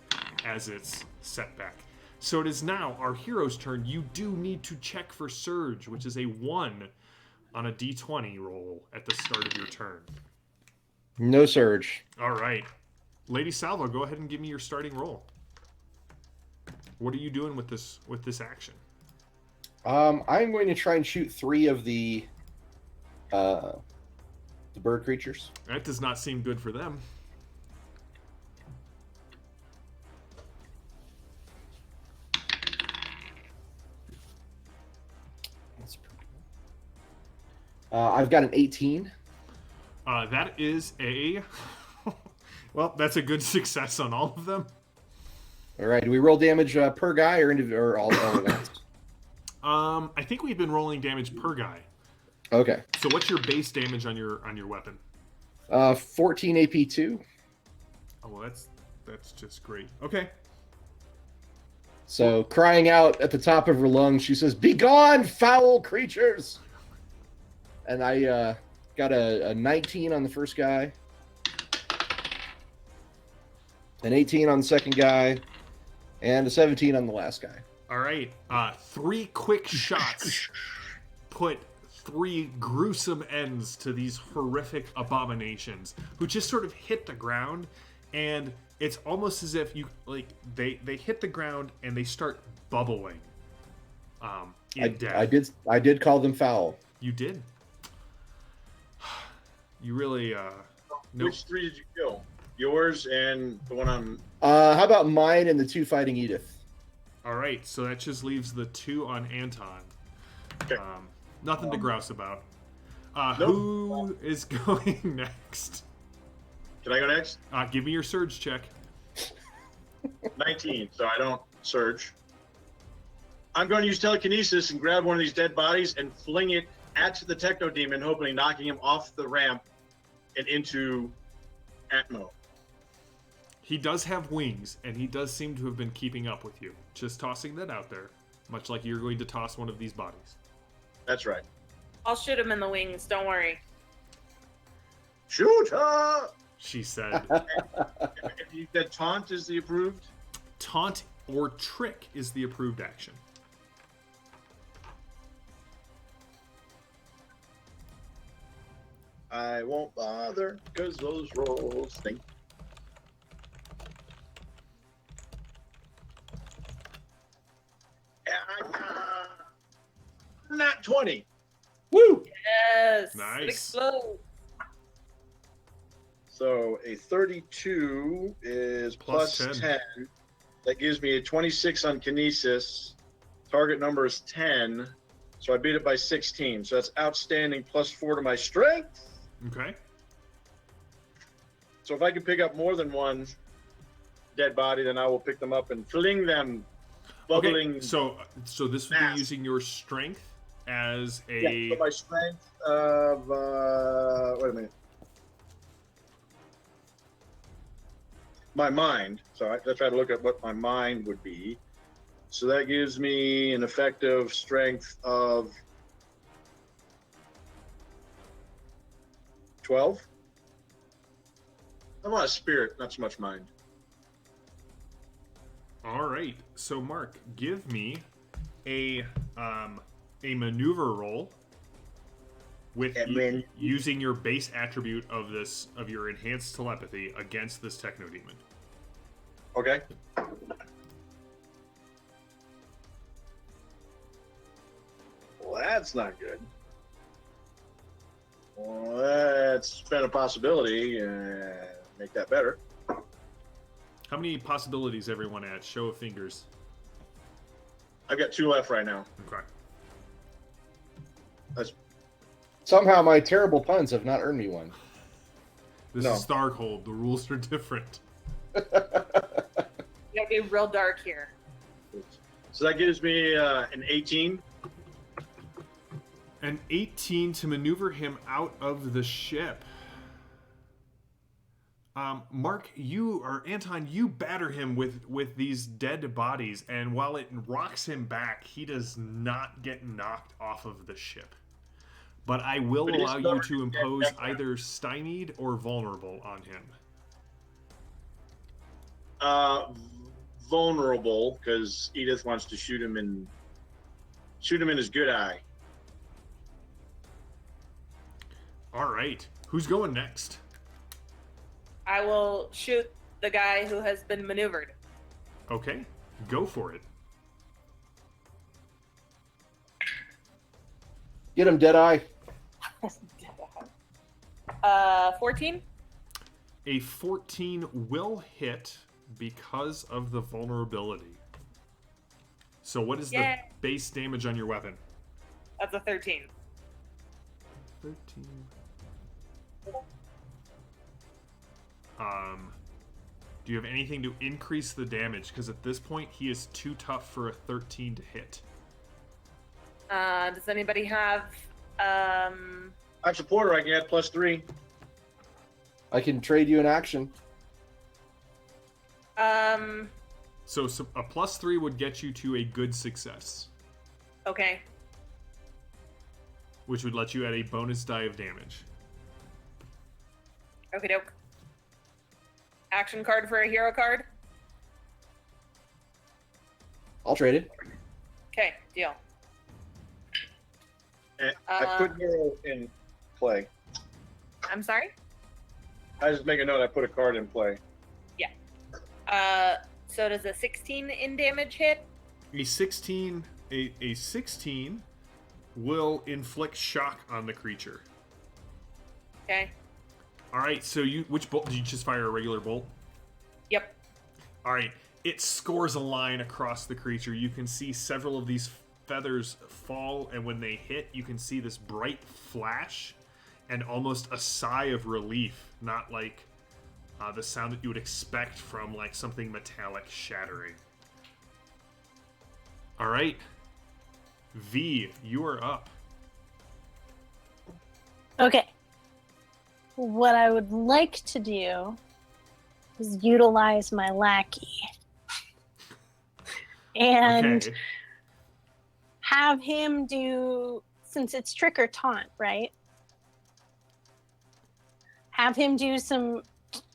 as it's set back. So it is now our hero's turn. You do need to check for Surge, which is a 1 on a d20 roll at the start of your turn. No Surge. All right. Lady Salvo, go ahead and give me your starting roll. What are you doing with this action? I'm going to try and shoot 3 of the bird creatures. That does not seem good for them. I've got an 18. That is a... well, that's a good success on all of them. All right. Do we roll damage per guy or all at once? I think we've been rolling damage per guy. Okay. So what's your base damage on your weapon? 14 AP2. Oh, well, that's just great. Okay. So, crying out at the top of her lungs, she says, "Be gone, foul creatures!" And I got a 19 on the first guy, an 18 on the second guy, and a 17 on the last guy. All right. 3 quick shots put 3 gruesome ends to these horrific abominations, who just sort of hit the ground, and it's almost as if they hit the ground and they start bubbling. In death. I did call them foul. You did. You really nope. Which 3 did you kill? Yours and the one on... How about mine and the 2 fighting Edith? All right, so that just leaves the 2 on Anton. Okay. Nothing to grouse about. Nope. Who is going next? Can I go next? Give me your surge check. 19, so I don't surge. I'm going to use telekinesis and grab one of these dead bodies and fling it at the techno-demon, hopefully knocking him off the ramp and into Atmo. He does have wings, and he does seem to have been keeping up with you. Just tossing that out there, much like you're going to toss one of these bodies. That's right. I'll shoot him in the wings. Don't worry. Shoot her! She said. You said taunt is the approved? Taunt or trick is the approved action. I won't bother, because those rolls stink. Not 20. Woo! Yes. Nice. It explodes. So a 32 is plus 10. That gives me a 26 on kinesis. Target number is 10. So I beat it by 16. So that's outstanding, plus 4 to my strength. Okay. So if I can pick up more than one dead body, then I will pick them up and fling them, bubbling. Okay. So this would be using your strength as a... Yeah, so my strength of... wait a minute. My mind. So I try to look at what my mind would be. So that gives me an effective strength of 12. I'm on a spirit, not so much mind. All right. So Mark, give me a maneuver roll with using your base attribute of your enhanced telepathy against this techno-demon. Okay. Well, that's not good. Well, let's spend a possibility and make that better. How many possibilities everyone at? Show of fingers. I've got 2 left right now. Okay. That's Somehow my terrible puns have not earned me one. This No. is Tharkhold. The rules are different. You gotta be real dark here. So that gives me an 18. An 18 to maneuver him out of the ship. Mark, Anton, you batter him with these dead bodies, and while it rocks him back, he does not get knocked off of the ship. But I will allow you to impose either stymied or vulnerable on him. Vulnerable, because Edith wants to shoot him in his good eye. All right, who's going next? I will shoot the guy who has been maneuvered. Okay, go for it. Get him, Deadeye. 14? A 14 will hit because of the vulnerability. So what is the base damage on your weapon? That's a 13. 13. Do you have anything to increase the damage? Because at this point, he is too tough for a 13 to hit. Does anybody have... I'm supporter. I can add +3. I can trade you an action. So a +3 would get you to a good success, Okay. which would let you add a bonus die of damage. Okie doke. Action card for a hero card? I'll trade it. Okay, deal. And I put hero in play. I'm sorry? I just make a note. I put a card in play. So does a 16 in damage hit? A 16 will inflict shock on the creature. Okay. All right, so which bolt did you just fire? A regular bolt? Yep. All right, it scores a line across the creature. You can see several of these feathers fall, and when they hit, you can see this bright flash and almost a sigh of relief, not like the sound that you would expect from like something metallic shattering. All right, V, you are up. Okay. What I would like to do is utilize my lackey and Okay. have him do, since it's trick or taunt, right? Have him do some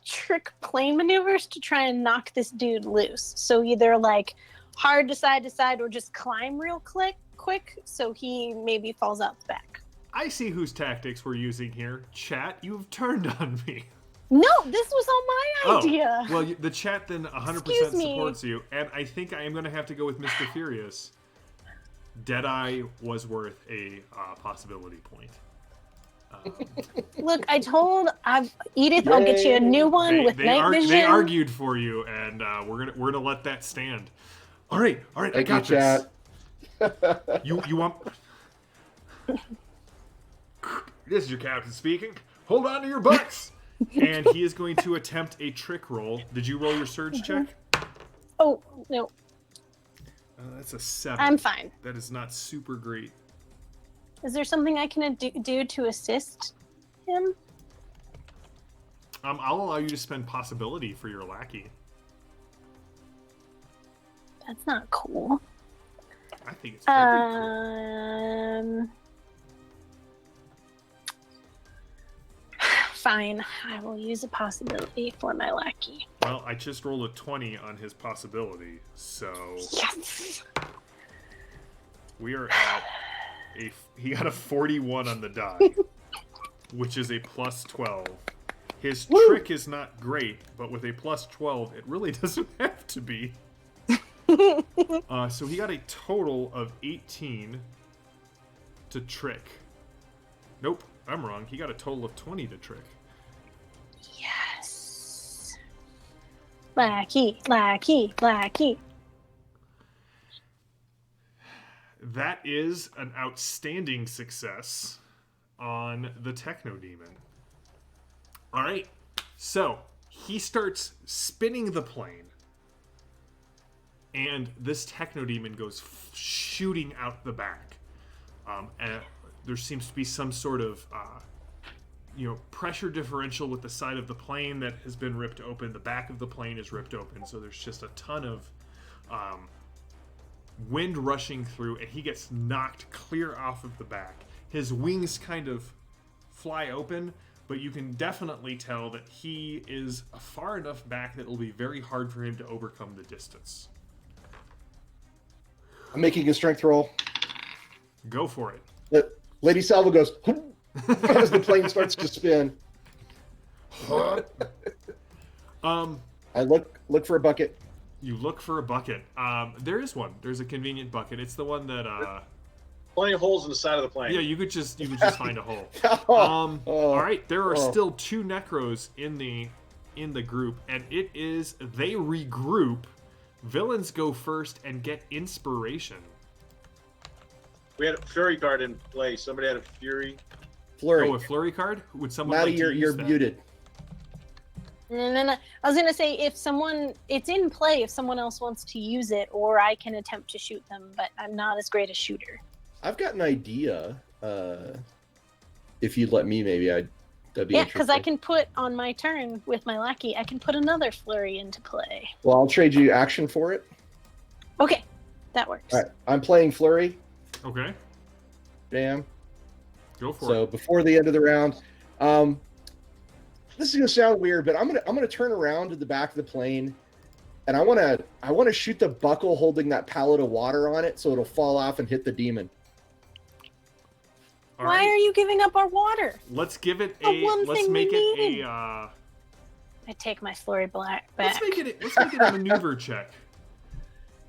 trick plane maneuvers to try and knock this dude loose. So either like hard to side or just climb real quick so he maybe falls out the back. I see whose tactics we're using here. Chat, you've turned on me. No, this was all my idea. Oh, well, the chat then 100% Excuse me. supports you, and I think I am going to have to go with Mr. Furious. Deadeye was worth a possibility point. Look, I told Edith I'll get you a new one with night vision. They argued for you, and we're gonna let that stand. All right, I Thank got you, this. chat. You want? This is your captain speaking. Hold on to your butts. And he is going to attempt a trick roll. Did you roll your surge check? Oh, no. That's a 7. I'm fine. That is not super great. Is there something I can do to assist him? I'll allow you to spend possibility for your lackey. That's not cool. I think it's very cool. Fine. I will use a possibility for my lackey. Well, I just rolled a 20 on his possibility, so Yes! we are at he got a 41 on the die, which is a plus 12. His trick is not great, but with a plus 12, it really doesn't have to be. So he got a total of 18 to trick. Nope, I'm wrong. He got a total of 20 to trick. Yes! Lackey, lackey, lackey. That is an outstanding success on the techno-demon. All right, so he starts spinning the plane, and this techno-demon goes shooting out the back. And there seems to be some sort of pressure differential with the side of the plane that has been ripped open. The back of the plane is ripped open, so there's just a ton of wind rushing through, and he gets knocked clear off of the back. His wings kind of fly open, but you can definitely tell that he is far enough back that it'll be very hard for him to overcome the distance. I'm making a strength roll. Go for it. Lady Salvo goes as the plane starts to spin. I look for a bucket. You look for a bucket. There is one. There's a convenient bucket. It's the one that. Plenty of holes in the side of the plane. Yeah, you could just find a hole. All right, there are still 2 necros in the group, and they regroup. Villains go first and get inspiration. We had a Fury card in play. Somebody had a Fury. Flurry. Oh, a Flurry card? Would someone Maddie, like to use you're that? muted. No. I was gonna say it's in play if someone else wants to use it, or I can attempt to shoot them, but I'm not as great a shooter. I've got an idea. If you'd let me, maybe that'd be interesting. Yeah, because I can put on my turn with my lackey, I can put another flurry into play. Well, I'll trade you action for it. Okay, that works. All right, I'm playing flurry. Okay, Damn. go for So it. before the end of the round, this is gonna sound weird, but I'm gonna turn around to the back of the plane, and I wanna shoot the buckle holding that pallet of water on it, so it'll fall off and hit the demon. All Why right, are you giving up our water? let's give it The one let's thing make we it needed. a. I take my flurry back. Let's make it a maneuver check.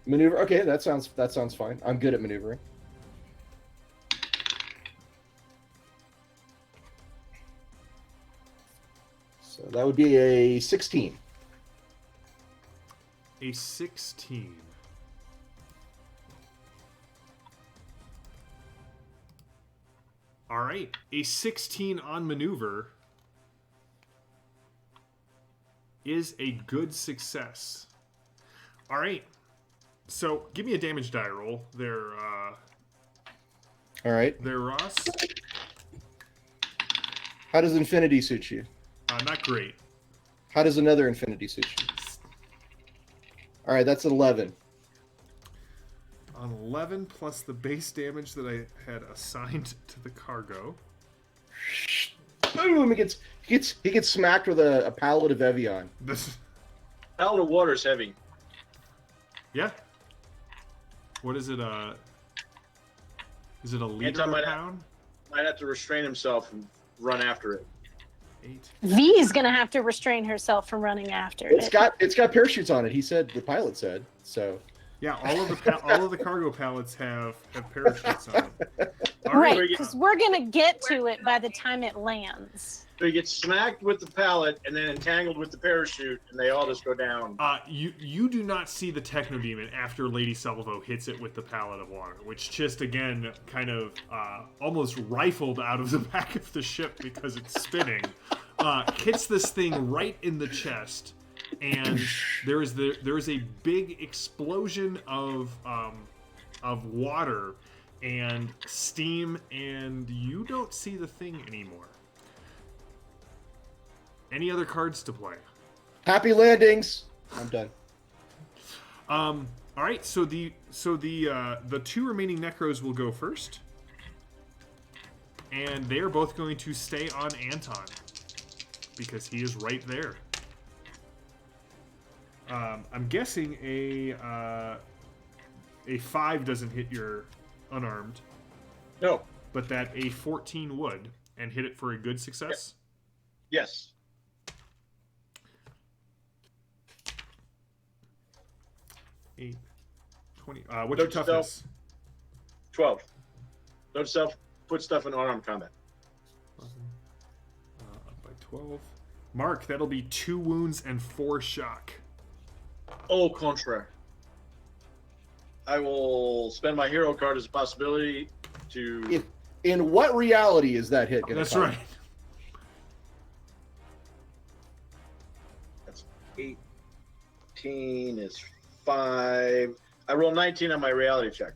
Maneuver. Okay, that sounds fine. I'm good at maneuvering. So that would be a 16. A 16. All right, a 16 on maneuver is a good success. All right, so give me a damage die roll there, All right. Ross. How does infinity suit you? Not great. How does another infinity suit you? All right, that's an 11. On 11 plus the base damage that I had assigned to the cargo. Boom! He gets smacked with a pallet of Evian. This, Pallet of water is heavy. yeah. What is it? Is it a liter Anytime a I- pound? Might have to restrain himself and run after it. 8. V is gonna have to restrain herself from running after It's it. got parachutes on it. He said the pilot said so. Yeah, all of the cargo pallets have parachutes on them. All Right, Right. because we're gonna get to it by the time it lands. So he gets smacked with the pallet and then entangled with the parachute, and they all just go down. You do not see the techno-demon after Lady Salvo hits it with the pallet of water, which just again kind of almost rifled out of the back of the ship because it's spinning. Hits this thing right in the chest, and there is a big explosion of water and steam, and you don't see the thing anymore. Any other cards to play? Happy landings. I'm done. All right, so the 2 remaining Necros will go first, and they are both going to stay on Anton because he is right there. I'm guessing a 5 doesn't hit your unarmed, No. but that a 14 would, and hit it for a good success. Yes. 8, 20. What's your Note to toughness? 12. Don't put stuff in unarmed combat. Up by 12. Mark, that'll be 2 wounds and 4 shock. Au contraire. I will spend my hero card as a possibility to. In what reality is that hit going to That's come? right. That's 18 is 5. I roll 19 on my reality check.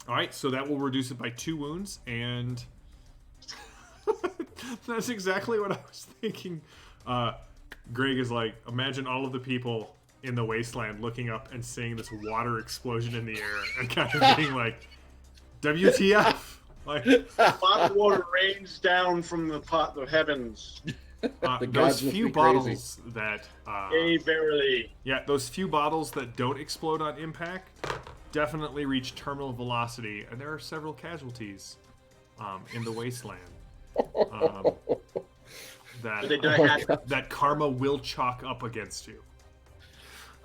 All right, so that will reduce it by 2 wounds, and that's exactly what I was thinking. Greg is like, imagine all of the people in the wasteland looking up and seeing this water explosion in the air and kind of being like, WTF? Like, Bottled water rains down from the heavens. those few bottles that Verily. yeah, those few bottles that don't explode on impact definitely reach terminal velocity, and there are several casualties in the wasteland. That karma will chalk up against you.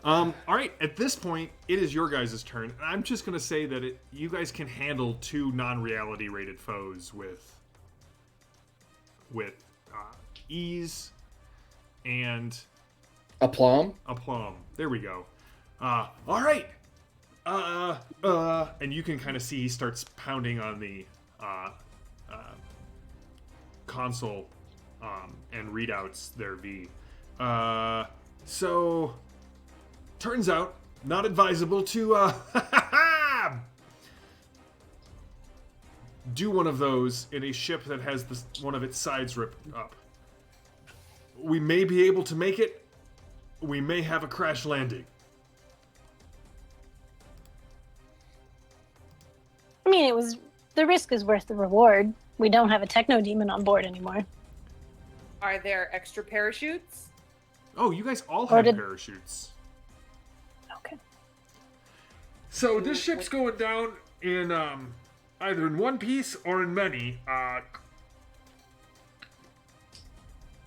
All right, at this point, it is your guys' turn. And I'm just going to say that you guys can handle 2 non-reality rated foes with ease and Aplomb. There we go. All right. And you can kind of see he starts pounding on the console and readouts their V. So, turns out, not advisable to do one of those in a ship that has one of its sides ripped up. We may be able to make it. We may have a crash landing. I mean, the risk is worth the reward. We don't have a techno-demon on board anymore. Are there extra parachutes? Oh, you guys all have parachutes. Okay. So this ship's going down in either in one piece or in many.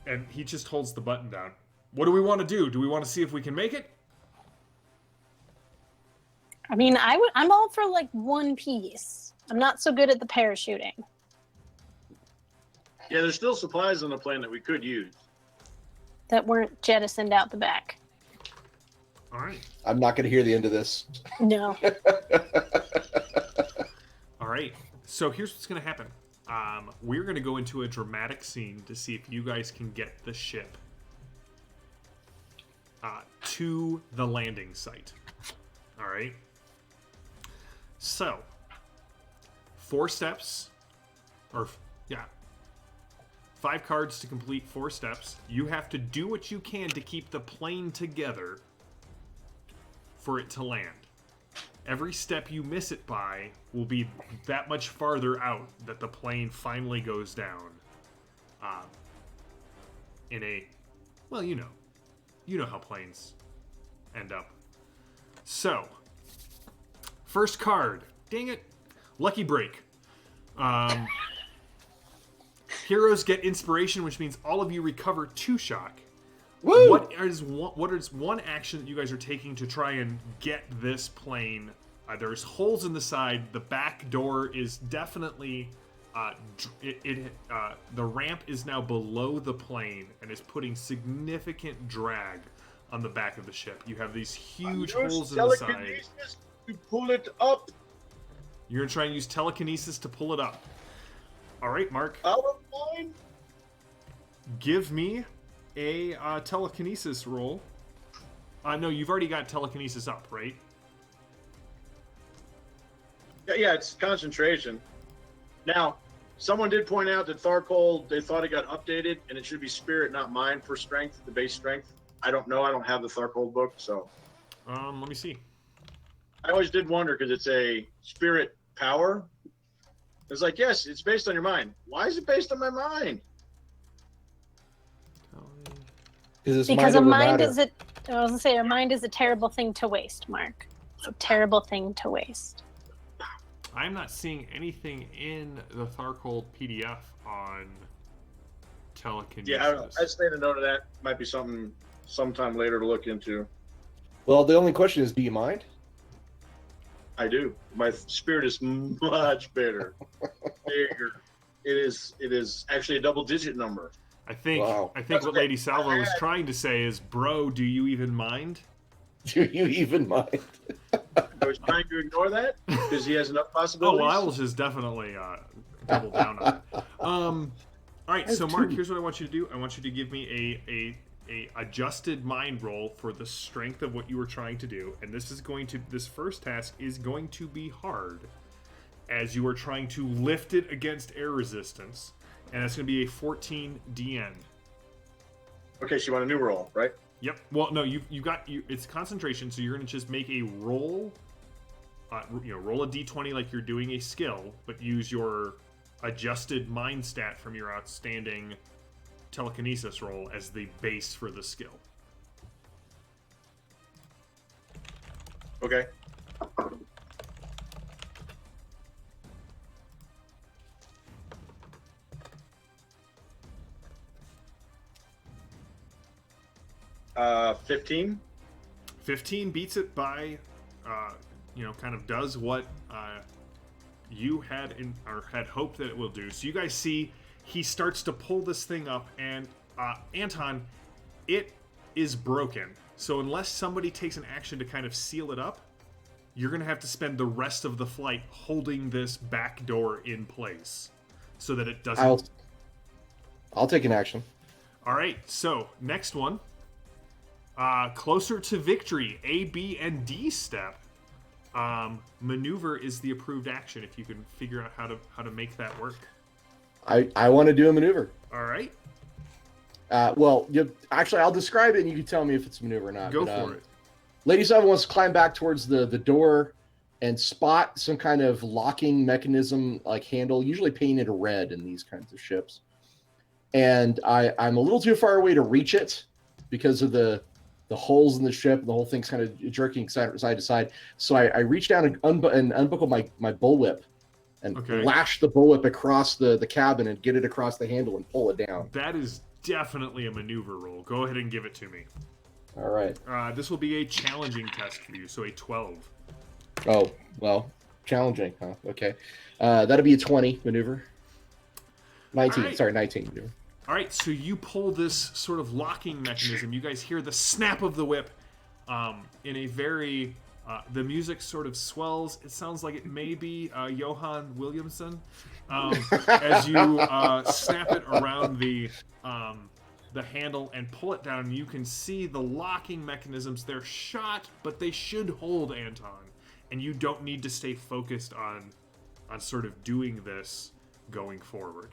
And he just holds the button down. What do we want to do? Do we want to see if we can make it? I mean, I'm all for like one piece. I'm not so good at the parachuting. Yeah, there's still supplies on the plane that we could use. That weren't jettisoned out the back. All right. I'm not going to hear the end of this. No. All right. So here's what's going to happen. We're going to go into a dramatic scene to see if you guys can get the ship to the landing site. All right. So, 4 steps, 5 cards to complete 4 steps. You have to do what you can to keep the plane together for it to land. Every step you miss it by will be that much farther out that the plane finally goes down. Well, you know how planes end up. So, first card. Dang it. Lucky break. Heroes get inspiration, which means all of you recover 2 shock. Woo! What is one action that you guys are taking to try and get this plane? There's holes in the side. The back door is definitely the ramp is now below the plane and is putting significant drag on the back of the ship. You have these huge holes in the side. Telekinesis to pull it up. You're gonna try and use telekinesis to pull it up. All right, Mark. Out of line. Give me a telekinesis roll. No, you've already got telekinesis up, right? Yeah, it's concentration. Now, someone did point out that Tharkhold, they thought it got updated, and it should be spirit, not mind, for strength, the base strength. I don't know. I don't have the Tharkhold book, so. Let me see. I always did wonder, because it's a spirit power. It's like, yes, it's based on your mind. Why is it based on my mind? Because a mind is a mind is a terrible thing to waste, Mark. A terrible thing to waste. I'm not seeing anything in the Tharkhold PDF on telekinesis. Yeah, I don't know. I just made a note of that. Might be something sometime later to look into. Well, the only question is, do you mind? I do. My spirit is much bigger. Bigger. It is actually a double-digit number. I think what Lady Salvo was trying to say is, bro, do you even mind? Do you even mind? I was trying to ignore that because he has enough possibilities. Oh, well, I will just definitely double down on it. All right, so Mark, here's what I want you to do. I want you to give me a adjusted mind roll for the strength of what you were trying to do, and this first task is going to be hard, as you are trying to lift it against air resistance, and it's going to be a 14 DN. Okay, so you want a new roll, right? Yep. Well, no, it's concentration, so you're going to just make a roll. Roll a d20 like you're doing a skill, but use your adjusted mind stat from your outstanding telekinesis roll as the base for the skill. Okay. Uh, 15. 15 beats it by, kind of does what you had had hoped that it will do. So you guys see he starts to pull this thing up, and Anton, it is broken. So unless somebody takes an action to kind of seal it up, you're going to have to spend the rest of the flight holding this back door in place so that it doesn't... I'll take an action. All right, so next one. Closer to victory, A, B, and D step. Maneuver is the approved action if you can figure out how to make that work. I want to do a maneuver. All right. Actually, I'll describe it and you can tell me if it's a maneuver or not. Go for it. Lady Seven wants to climb back towards the door and spot some kind of locking mechanism like handle, usually painted red in these kinds of ships. And I'm a little too far away to reach it because of the holes in the ship, and the whole thing's kind of jerking side to side. So I reach down and unbuckle my bullwhip and lash the bullwhip across the cabin and get it across the handle and pull it down. That is definitely a maneuver roll. Go ahead and give it to me. All right. This will be a challenging test for you, so a 12. Oh, well, challenging, huh? Okay. That'll be a 20 maneuver. 19, right. Sorry, 19 maneuver. All right, so you pull this sort of locking mechanism. You guys hear the snap of the whip in a very... the music sort of swells. It sounds like it may be Johan Williamson. As you snap it around the handle and pull it down, you can see the locking mechanisms. They're shot, but they should hold, Anton. And you don't need to stay focused on sort of doing this going forward.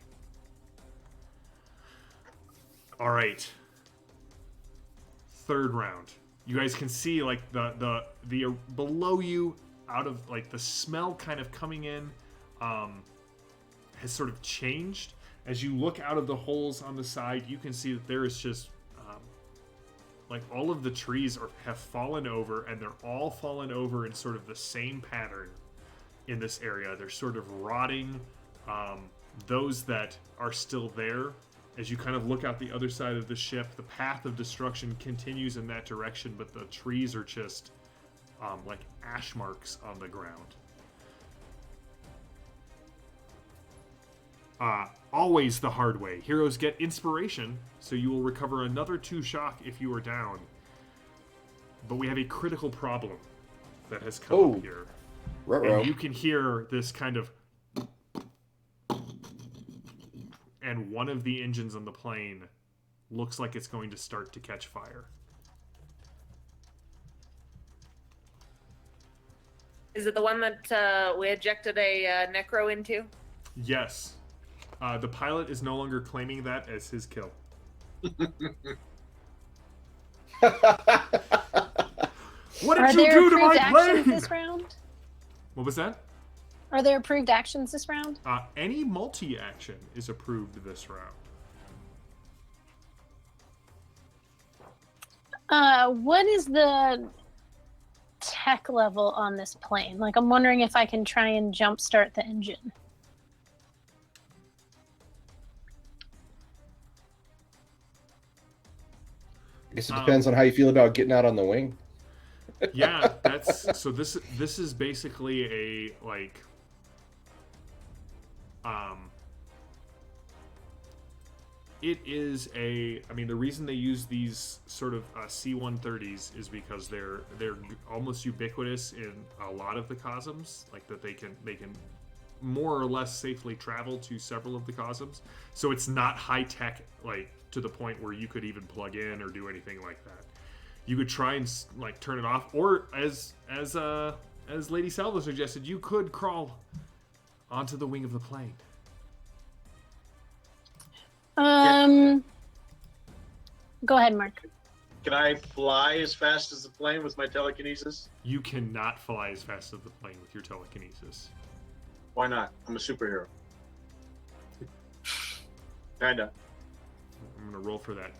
All right. Third round. You guys can see like the below you, out of like the smell kind of coming in, has sort of changed. As you look out of the holes on the side, you can see that there is just like all of the trees have fallen over, and they're all fallen over in sort of the same pattern in this area. They're sort of rotting. Those that are still there, as you kind of look out the other side of the ship, the path of destruction continues in that direction, but the trees are just like ash marks on the ground. Always the hard way. Heroes get inspiration, so you will recover another 2 shock if you are down. But we have a critical problem that has come up here. Ruh-roh. And you can hear this kind of... And one of the engines on the plane looks like it's going to start to catch fire. Is it the one that we ejected a necro into? Yes. The pilot is no longer claiming that as his kill. What did you do to my plane? This round? What was that? Are there approved actions this round? Any multi-action is approved this round. What is the tech level on this plane? Like, I'm wondering if I can try and jumpstart the engine. I guess it depends on how you feel about getting out on the wing. Yeah, that's so. This is basically a like. It is a. I mean, the reason they use these sort of C-130s is because they're almost ubiquitous in a lot of the cosms. Like that they can more or less safely travel to several of the cosms. So it's not high tech like to the point where you could even plug in or do anything like that. You could try and like turn it off, or as Lady Salvo suggested, you could crawl onto the wing of the plane. Go ahead, Mark. Can I fly as fast as the plane with my telekinesis? You cannot fly as fast as the plane with your telekinesis. Why not? I'm a superhero. Kinda. I'm gonna roll for that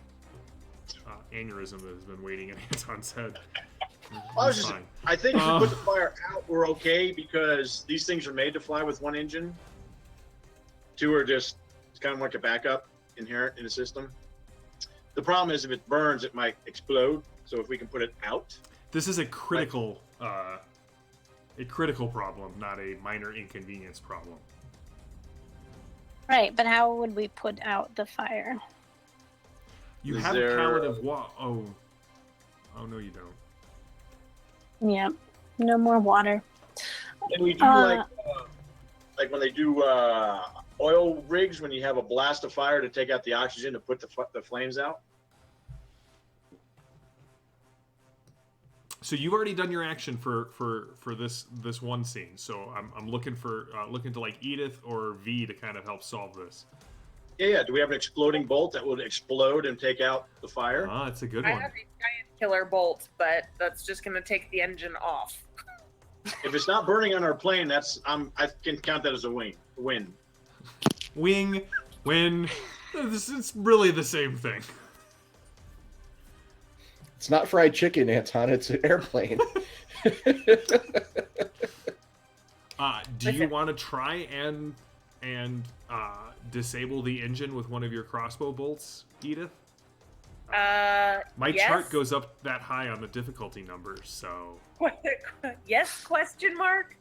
aneurysm that has been waiting in Anton's head. I think if we put the fire out, we're okay because these things are made to fly with one engine. Two are just it's kind of like a backup inherent in the system. The problem is if it burns, it might explode. So if we can put it out. This is a critical problem, not a minor inconvenience problem. Right, but how would we put out the fire? You Is have a there- pallet of oh no, you don't. Yeah, no more water. And we do like when they do oil rigs when you have a blast of fire to take out the oxygen to put the flames out. So you've already done your action for this one scene. So I'm looking to like Edith or V to kind of help solve this. Yeah. Do we have an exploding bolt that would explode and take out the fire? Ah, it's a good I one. have a giant killer bolt, but that's just going to take the engine off. If it's not burning on our plane, I can count that as a win. Wing, win. It's really the same thing. It's not fried chicken, Anton. It's an airplane. Do you want to try and disable the engine with one of your crossbow bolts, Edith? My yes. chart goes up that high on the difficulty numbers, so... Yes, question mark?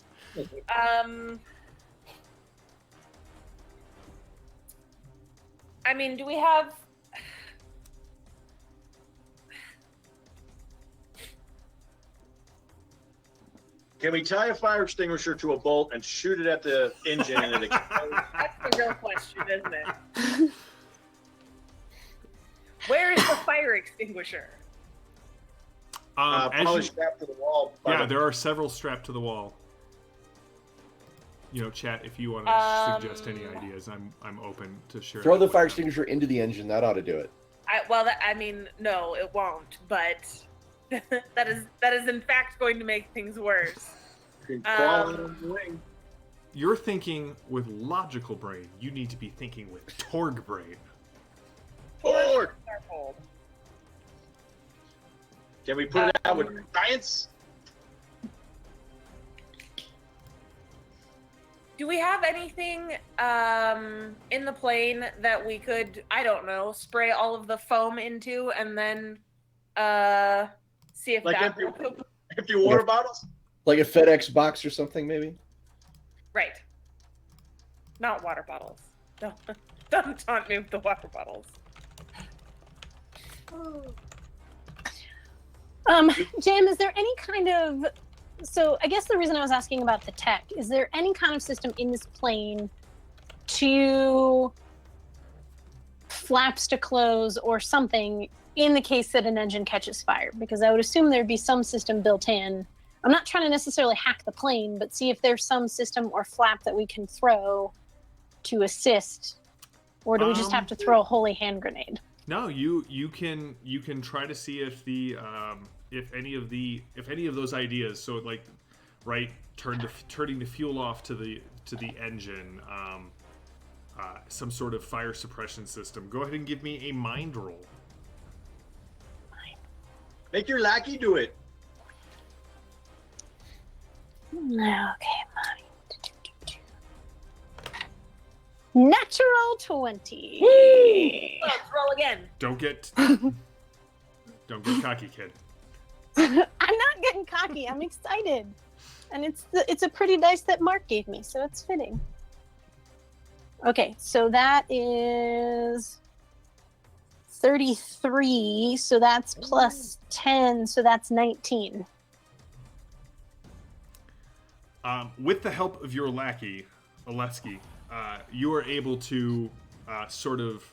I mean, do we have... Can we tie a fire extinguisher to a bolt and shoot it at the engine and it explodes? That's the real question, isn't it? Where is the fire extinguisher? Probably strapped to the wall. Yeah, there are several strapped to the wall. You know, chat, if you want to suggest any ideas, I'm open to sharing. Throw the fire extinguisher into the engine. That ought to do it. No, it won't. But that is in fact going to make things worse. You can crawl in the wing. You're thinking with logical brain. You need to be thinking with Torg brain. Forward! Tharkhold. Can we put it out with science? Do we have anything in the plane that we could, I don't know, spray all of the foam into and then see if Like that empty water bottles? Like a FedEx box or something, maybe? Right. Not water bottles. Don't taunt me with the water bottles. Jam, is there any kind of... So I guess the reason I was asking about the tech, is there any kind of system in this plane to flaps to close or something in the case that an engine catches fire? Because I would assume there'd be some system built in. I'm not trying to necessarily hack the plane, but see if there's some system or flap that we can throw to assist, or do we just have to throw a holy hand grenade? No, you can try to see if the if any of those ideas. So like, right, turning the fuel off to the engine, some sort of fire suppression system. Go ahead and give me a mind roll. Make your lackey do it. Okay, mind. Natural 20. Let's roll again. Don't get cocky, kid. I'm not getting cocky. I'm excited, and it's a pretty dice that Mark gave me, so it's fitting. Okay, so that is 33. So that's plus 10. So that's 19. With the help of your lackey, Oleski, you are able to sort of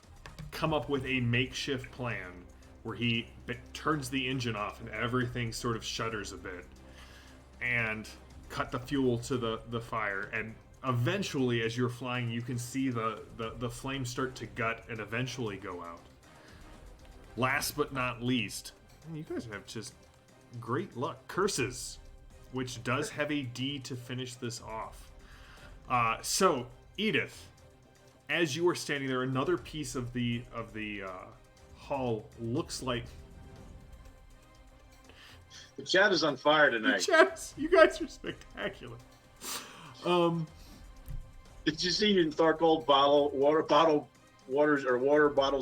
come up with a makeshift plan where he turns the engine off and everything sort of shudders a bit, and cut the fuel to the fire. And eventually, as you're flying, you can see the flames start to gut and eventually go out. Last but not least, you guys have just great luck. Curses, which does have a D to finish this off. So, Edith, as you are standing there, another piece of the hull looks like... The chat is on fire tonight. You guys are spectacular. Did you see in Tharkhold water bottles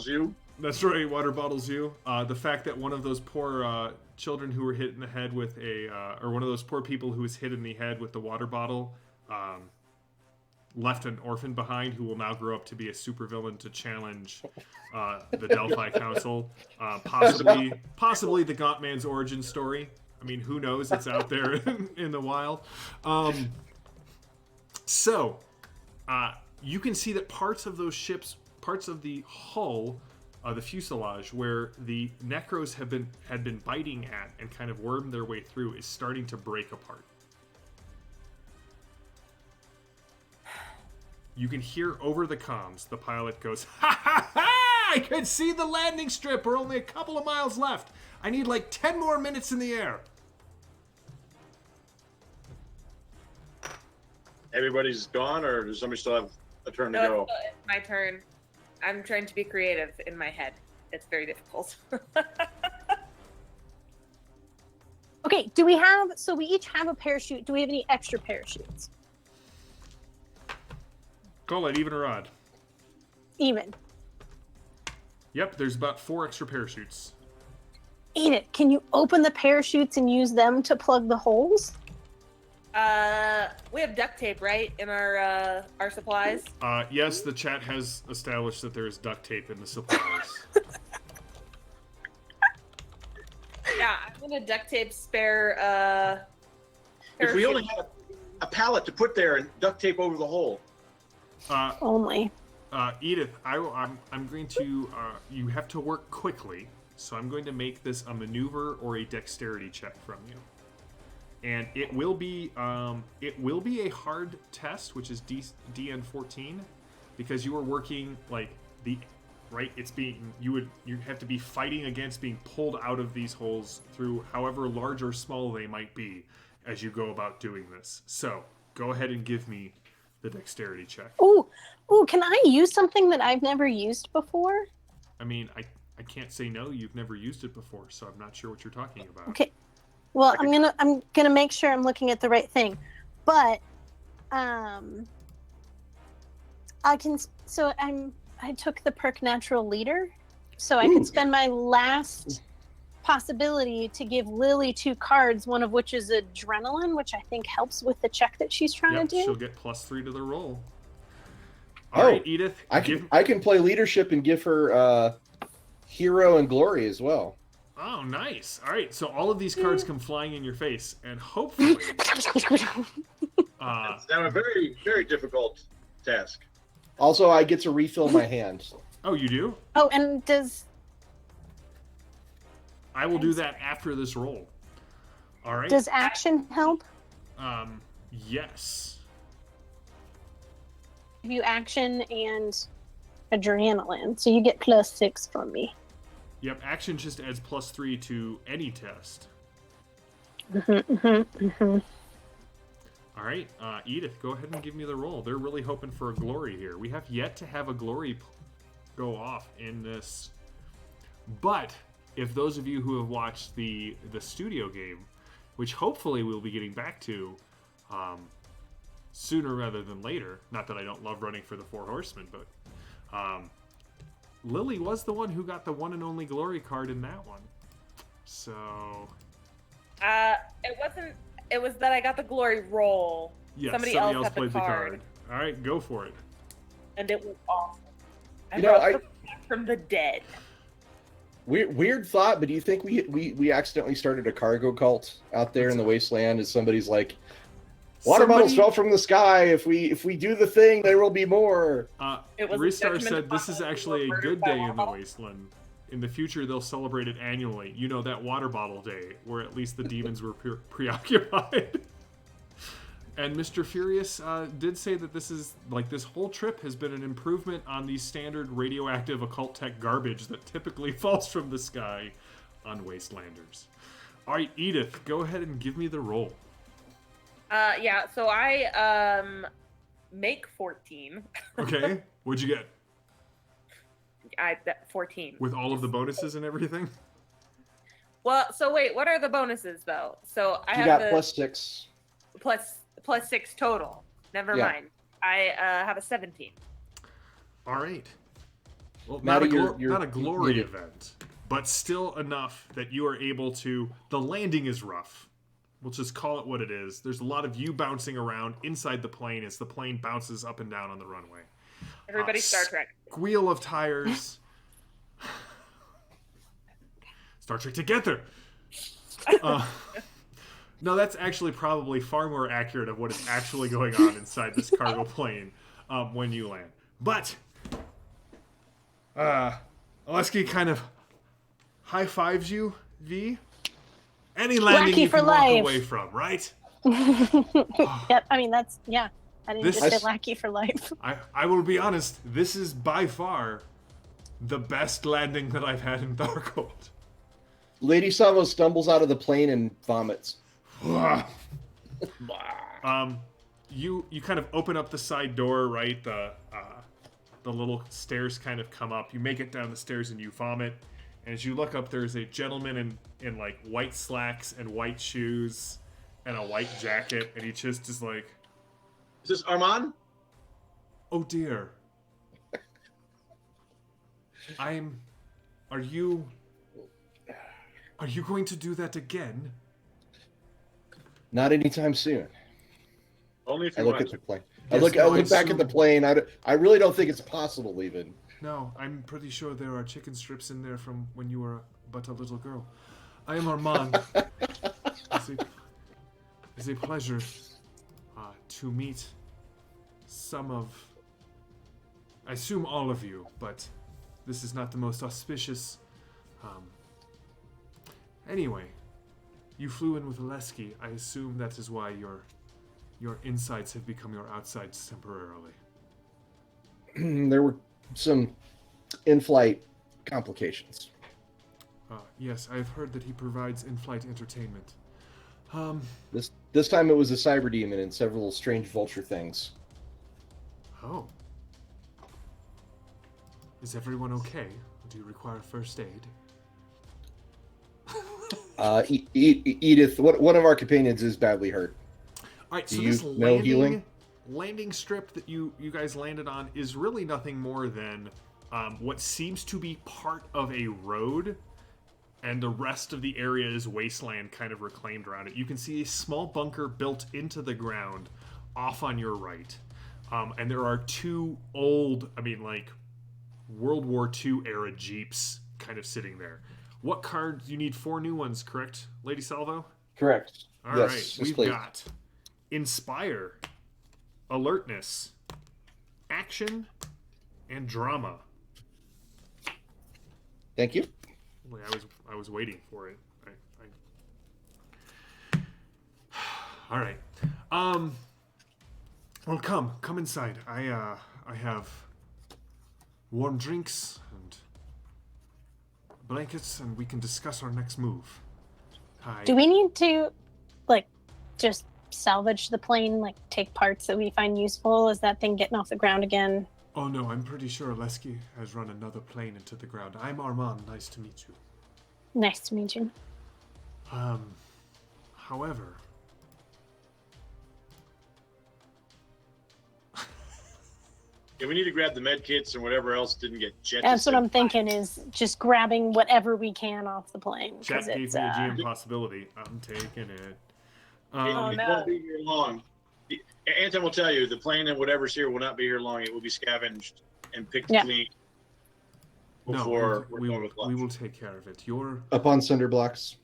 you? That's right, water bottles you. The fact that one of those poor children who were hit in the head with or one of those poor people who was hit in the head with the water bottle, left an orphan behind who will now grow up to be a supervillain to challenge the Delphi Council. Possibly the Gauntman's origin story. I mean, who knows? It's out there in the wild. So, you can see that parts of those ships, parts of the hull, the fuselage, where the Necros had been biting at and kind of wormed their way through, is starting to break apart. You can hear over the comms, the pilot goes, "Ha ha ha! I can see the landing strip. We're only a couple of miles left. I need like 10 more minutes in the air." Everybody's gone, or does somebody still have a turn to go? It's my turn. I'm trying to be creative in my head. It's very difficult. Okay, so we each have a parachute. Do we have any extra parachutes? Call it even or odd. Even. Yep, there's about 4 extra parachutes. Enid, can you open the parachutes and use them to plug the holes? We have duct tape, right, in our supplies? Yes, the chat has established that there is duct tape in the supplies. Yeah, I'm gonna duct tape spare, If we only had a pallet to put there and duct tape over the hole. Only. Edith, I'm going to, you have to work quickly, so I'm going to make this a maneuver or a dexterity check from you. And it will be a hard test, which is DN 14, because you are working like you have to be fighting against being pulled out of these holes through however large or small they might be as you go about doing this. So go ahead and give me the dexterity check. Ooh, can I use something that I've never used before? I mean, I can't say no. You've never used it before, so I'm not sure what you're talking about. Okay. Well, I'm gonna make sure I'm looking at the right thing, but I can. So I took the perk Natural Leader, so I can spend my last possibility to give Lily 2 cards, one of which is Adrenaline, which I think helps with the check that she's trying to do. She'll get +3 to the roll. All right, Edith. I can play leadership and give her Hero and Glory as well. Oh, nice. All right, so all of these cards come flying in your face, and hopefully... That's now a very, very difficult task. Also, I get to refill my hand. Oh, you do? Oh, and does... I will do that after this roll. All right? Does action help? Yes. Give you action and adrenaline, so you get +6 from me. Yep, action just adds +3 to any test. All right, Edith, go ahead and give me the roll. They're really hoping for a glory here. We have yet to have a glory go off in this. But if those of you who have watched the studio game, which hopefully we'll be getting back to sooner rather than later, not that I don't love running for the Four Horsemen, but Lily was the one who got the one and only glory card in that one. So... it wasn't... It was that I got the glory roll. Yeah, somebody else had played the card. All right, go for it. And it was awesome. I You know, brought them back from the dead. Weird thought, but do you think we accidentally started a cargo cult out there in the wasteland as somebody's like, Water bottles fell from the sky. If we do the thing, there will be more. It was a Ristar judgment said this upon is those who actually were a good murdered by day in the water wasteland. In the future, they'll celebrate it annually. You know, that water bottle day, where at least the demons were preoccupied. And Mr. Furious did say that this whole trip has been an improvement on the standard radioactive occult tech garbage that typically falls from the sky on Wastelanders. All right, Edith, go ahead and give me the roll. Yeah, so I make 14. Okay, what'd you get? 14. With all of the bonuses and everything? Well, so wait, what are the bonuses though? So I You have got +6. plus 6 total. Never Yeah. mind. I have a 17. All right. Well, Maddie, not a glory you're- event, but still enough that you are able to. The landing is rough. We'll just call it what it is. There's a lot of you bouncing around inside the plane as the plane bounces up and down on the runway. Everybody Star Trek. Squeal of tires. Star Trek together. No, that's actually probably far more accurate of what is actually going on inside this cargo plane when you land. But Oleski kind of high fives you, V. Any landing Lackey you for can walk life. away from, right? Yep. I mean, that's yeah. I didn't This- just say lackey for life. I will be honest, this is by far the best landing that I've had in Tharkhold. Lady Savo stumbles out of the plane and vomits. You kind of open up the side door, right? The little stairs kind of come up. You make it down the stairs and you vomit. And as you look up, there's a gentleman in like white slacks and white shoes and a white jacket, and he just is like, Is this Armand? "Oh dear, Are you going to do that again?" Not anytime soon. Only if I you look want. at the plane. Yes, I look no, back at the plane. I really don't think it's possible even. No, I'm pretty sure there are chicken strips in there from when you were but a little girl. I am Armand. It's a pleasure to meet some of, I assume all of you, but this is not the most auspicious. Anyway, you flew in with Oleski. I assume that is why your insides have become your outsides temporarily. There were some in-flight complications. Yes, I have heard that he provides in-flight entertainment. This time it was a cyber demon and several strange vulture things. Oh. Is everyone okay? Do you require first aid? Edith, one of our companions is badly hurt. All right, so Do you this know healing? landing strip that you guys landed on is really nothing more than what seems to be part of a road, and the rest of the area is wasteland kind of reclaimed around it. You can see a small bunker built into the ground off on your right. And there are two old, World War II era Jeeps kind of sitting there. What cards? You need 4 new ones, correct, Lady Salvo? Correct. All Yes, right, yes, we've please. got Inspire, Alertness, Action, and Drama. Thank you. Wait, I was waiting for it. All right. Well, come inside. I have warm drinks and blankets, and we can discuss our next move. Hi. Do we need to, just salvage the plane, take parts that we find useful? Is that thing getting off the ground again? Oh no, I'm pretty sure Oleski has run another plane into the ground. I'm Armand. Nice to meet you. Nice to meet you. However, Yeah, we need to grab the med kits and whatever else didn't get jettisoned. That's what I'm thinking, is just grabbing whatever we can off the plane. chat 'cause gave it's, me a GM possibility. I'm taking it. It no. won't be here long. Anton will tell you, the plane and whatever's here will not be here long. It will be scavenged and picked Yeah. clean No, before we we're done with will lunch. take care of it. Up on cinder blocks.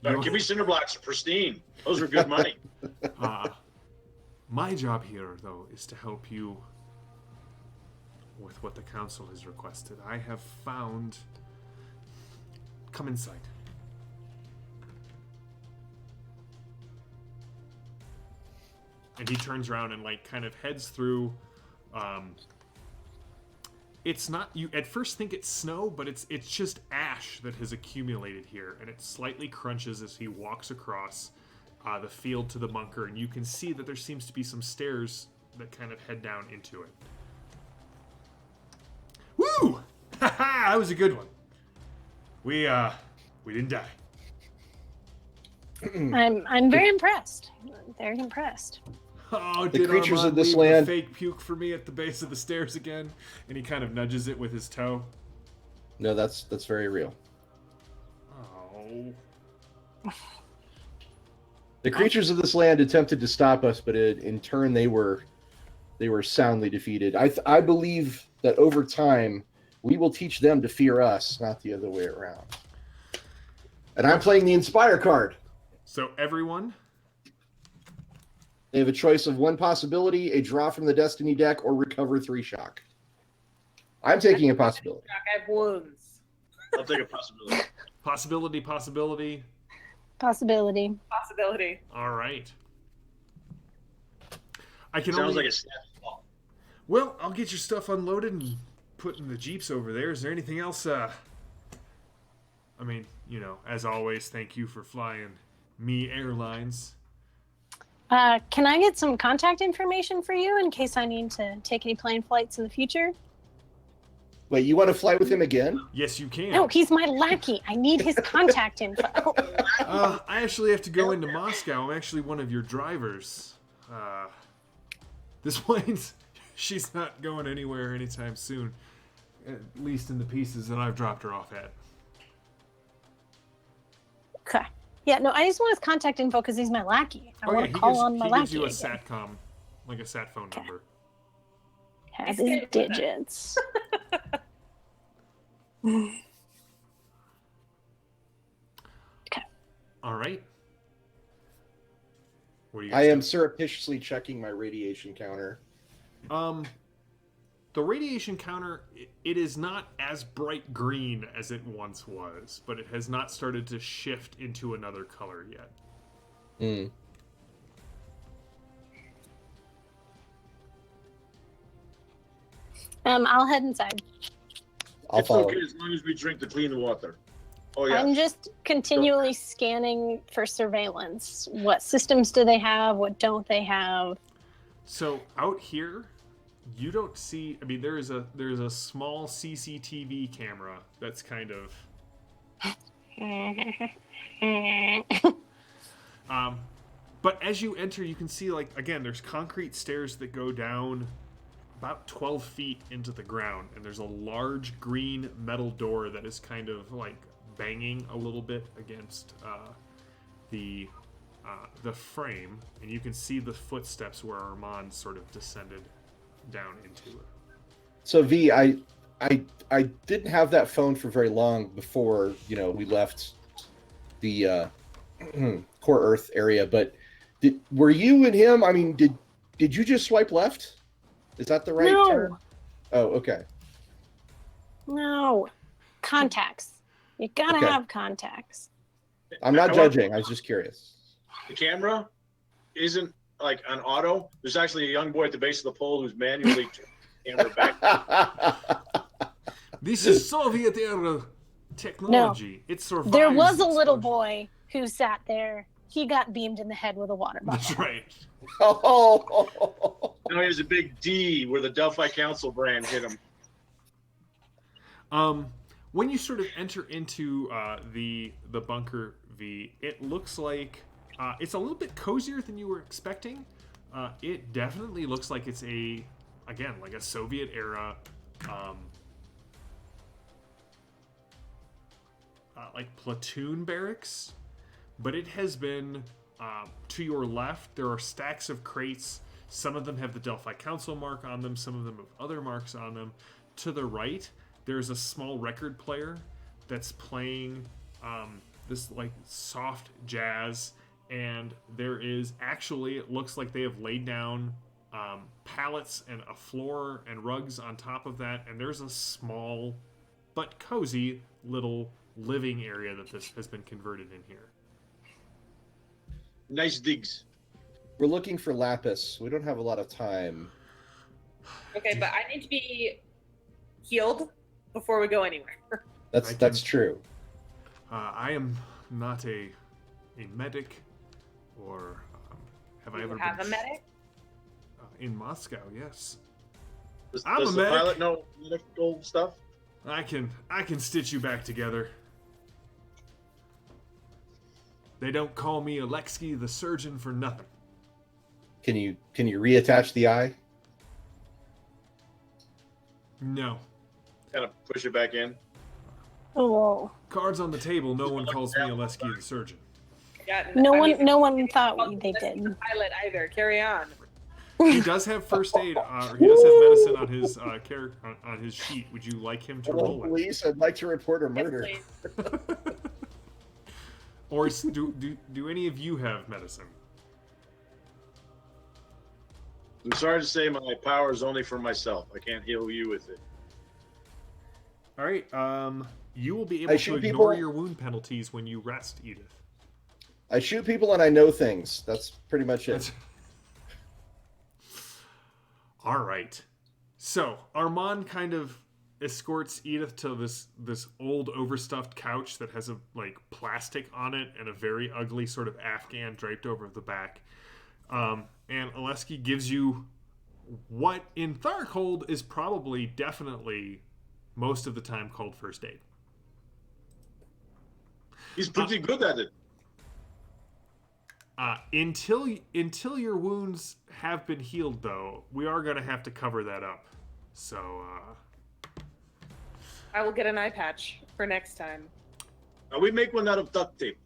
Give me cinder blocks, pristine. Those are good money. My job here, though, is to help you with what the council has requested. I have found... Come inside. And he turns around and, like, kind of heads through... It's not... You at first think it's snow, but it's just ash that has accumulated here. And it slightly crunches as he walks across the field to the bunker. And you can see that there seems to be some stairs that kind of head down into it. Woo! Ha-ha! That was a good one. We didn't die. I'm very impressed. Very impressed. Oh, The did creatures Armand of this leave land- the fake puke for me at the base of the stairs again? And he kind of nudges it with his toe. No, that's very real. Oh. The creatures of this land attempted to stop us, but in turn they were soundly defeated. I believe that over time we will teach them to fear us, not the other way around. And I'm playing the Inspire card. So everyone, They have a choice of one possibility, a draw from the Destiny deck, or recover 3 shock. I'm taking a possibility. I have wounds. I'll take a possibility. possibility. Possibility. All right. I can Sounds only... like a snap ball. Well, I'll get your stuff unloaded and put in the jeeps over there. Is there anything else? I mean, you know, as always, thank you for flying me airlines. Can I get some contact information for you in case I need to take any plane flights in the future? Wait, you want to fly with him again? Yes, you can. No, he's my lackey. I need his contact info. I actually have to go into Moscow. I'm actually one of your drivers. This plane's... She's not going anywhere anytime soon. At least in the pieces that I've dropped her off at. Okay. Yeah, no, I just want his contact info because he's my lackey. I want to call on my he lackey. gives you a again. SATCOM, like a SAT phone number. Have his digits. Okay. All right. What do you I guys am surreptitiously checking my radiation counter. do? The radiation counter, it is not as bright green as it once was, but it has not started to shift into another color yet. Hmm. I'll head inside. I'll It's follow. okay as long as we drink the clean water. Oh, yeah. I'm just continually scanning for surveillance. What systems do they have? What don't they have? So out here, you don't see. I mean, there's a small CCTV camera that's kind of. But as you enter, you can see, like, again, there's concrete stairs that go down about 12 feet into the ground, and there's a large green metal door that is kind of like banging a little bit against the frame, and you can see the footsteps where Armand sort of descended down into it. So V, I didn't have that phone for very long before we left the Core Earth area. But were you and him? I mean, did you just swipe left? Is that the right turn? Oh, okay. No. Contacts. You gotta Okay. have contacts. I'm not I want- judging. I was just curious. The camera isn't like on auto. There's actually a young boy at the base of the pole who's manually turning the camera back. This is Soviet era technology. It survives. There was a little explosion. boy who sat there. He got beamed in the head with a water bottle. That's right. Oh. Now he has a big D where the Delphi Council brand hit him. When you sort of enter into the bunker, V, it looks like it's a little bit cozier than you were expecting. It definitely looks like it's like a Soviet era, like platoon barracks, but it has been to your left. There are stacks of crates. Some of them have the Delphi Council mark on them. Some of them have other marks on them. To the right, there's a small record player that's playing this like soft jazz, and there is actually, it looks like they have laid down pallets and a floor and rugs on top of that, and there's a small but cozy little living area that this has been converted in here. Nice digs. We're looking for lapis. We don't have a lot of time. Okay, but I need to be healed before we go anywhere. That's true. I am not a medic, or have I ever have been a medic? In Moscow? Yes, Does I'm a the medic. pilot know medical stuff? I can stitch you back together. They don't call me Alexei the surgeon for nothing. Can you reattach the eye? No. Kind of push it back in. Oh, Cards on the table. No one calls me Alexei the surgeon. Yeah, no I one, mean, no one thought they that's did. the pilot either. Carry on. He does have first aid. Or he does have medicine on his character on his sheet. Would you like him to Hello, roll it? police. I'd like to report a Yes, murder. please. Or do any of you have medicine? I'm sorry to say my power is only for myself. I can't heal you with it. All right. You will be I able to shoot ignore people. your wound penalties when you rest, Edith. I shoot people and I know things. That's pretty much it. That's... All right. So Armand kind of escorts Edith to this old overstuffed couch that has a like plastic on it and a very ugly sort of Afghan draped over the back. And Alexei gives you what in Tharkhold is probably definitely most of the time called first aid. He's pretty good at it. Until your wounds have been healed, though, we are going to have to cover that up. So, I will get an eye patch for next time. Now we make one out of duct tape.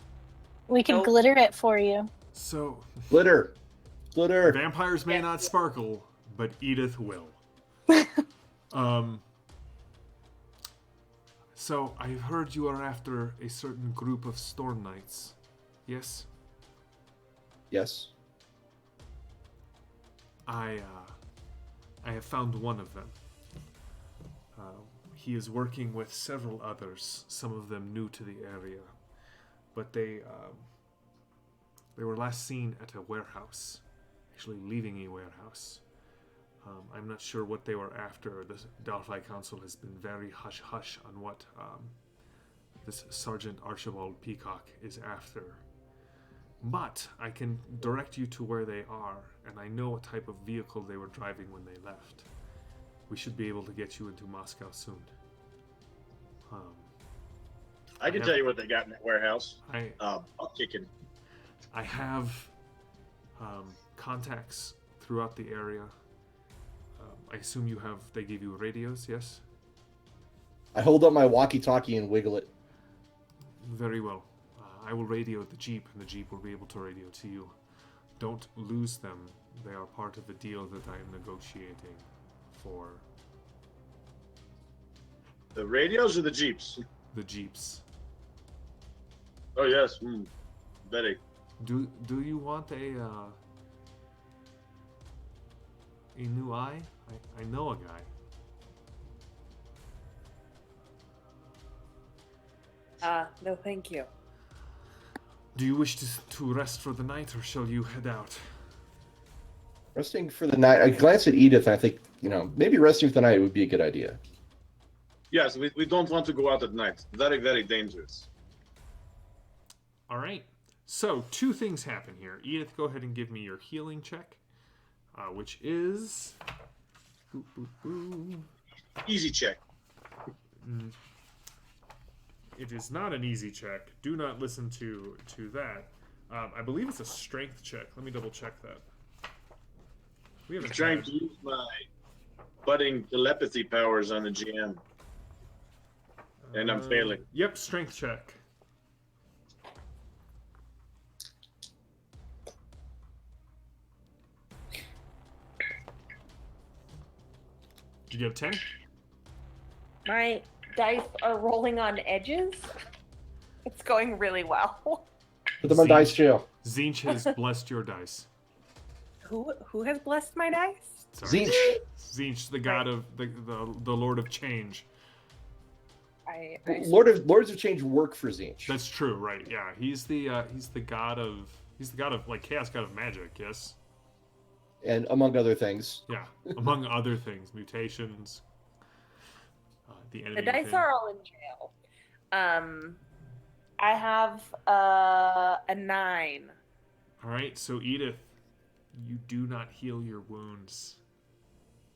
We can Nope. glitter it for you. so Glitter. vampires may not sparkle, but Edith will. So I've heard you are after a certain group of storm knights. Yes? Yes. I have found one of them. He is working with several others, some of them new to the area, but they were last seen at a warehouse, actually leaving a warehouse. I'm not sure what they were after. The Delphi Council has been very hush-hush on what this Sergeant Archibald Peacock is after. But I can direct you to where they are, and I know what type of vehicle they were driving when they left. We should be able to get you into Moscow soon. I can tell you what they got in that warehouse. I Chicken. I have contacts throughout the area. I assume they gave you radios, yes? I hold up my walkie-talkie and wiggle it. Very well. I will radio the Jeep, and the Jeep will be able to radio to you. Don't lose them. They are part of the deal that I am negotiating for The radios or the jeeps? the Jeeps. Oh yes, very. Do you want a new eye? I know a guy. No, thank you. Do you wish to rest for the night, or shall you head out? Resting for the night. I glance at Edith and I think, maybe resting for the night would be a good idea. Yes, we don't want to go out at night. Very, very dangerous. All right. So, two things happen here. Edith, go ahead and give me your healing check, which is... Easy check. It is not an easy check. Do not listen to that. I believe it's a strength check. Let me double check that. We I'm haven't trying had- to use my budding telepathy powers on the GM. And I'm failing. Yep, strength check. Did you get a 10? My dice are rolling on edges. It's going really well. Put them on dice too. Zinch has blessed your dice. Who has blessed my dice? Sorry. Zinch. Zinch, the god of the Lord of Change. Lords of Change work for Zinch. That's true, right? Yeah, he's the god of like chaos god of magic. Yes. And among other things. Yeah, among other things, mutations. The enemy. The dice within. are all in jail. I have a 9. All right, so Edith, you do not heal your wounds.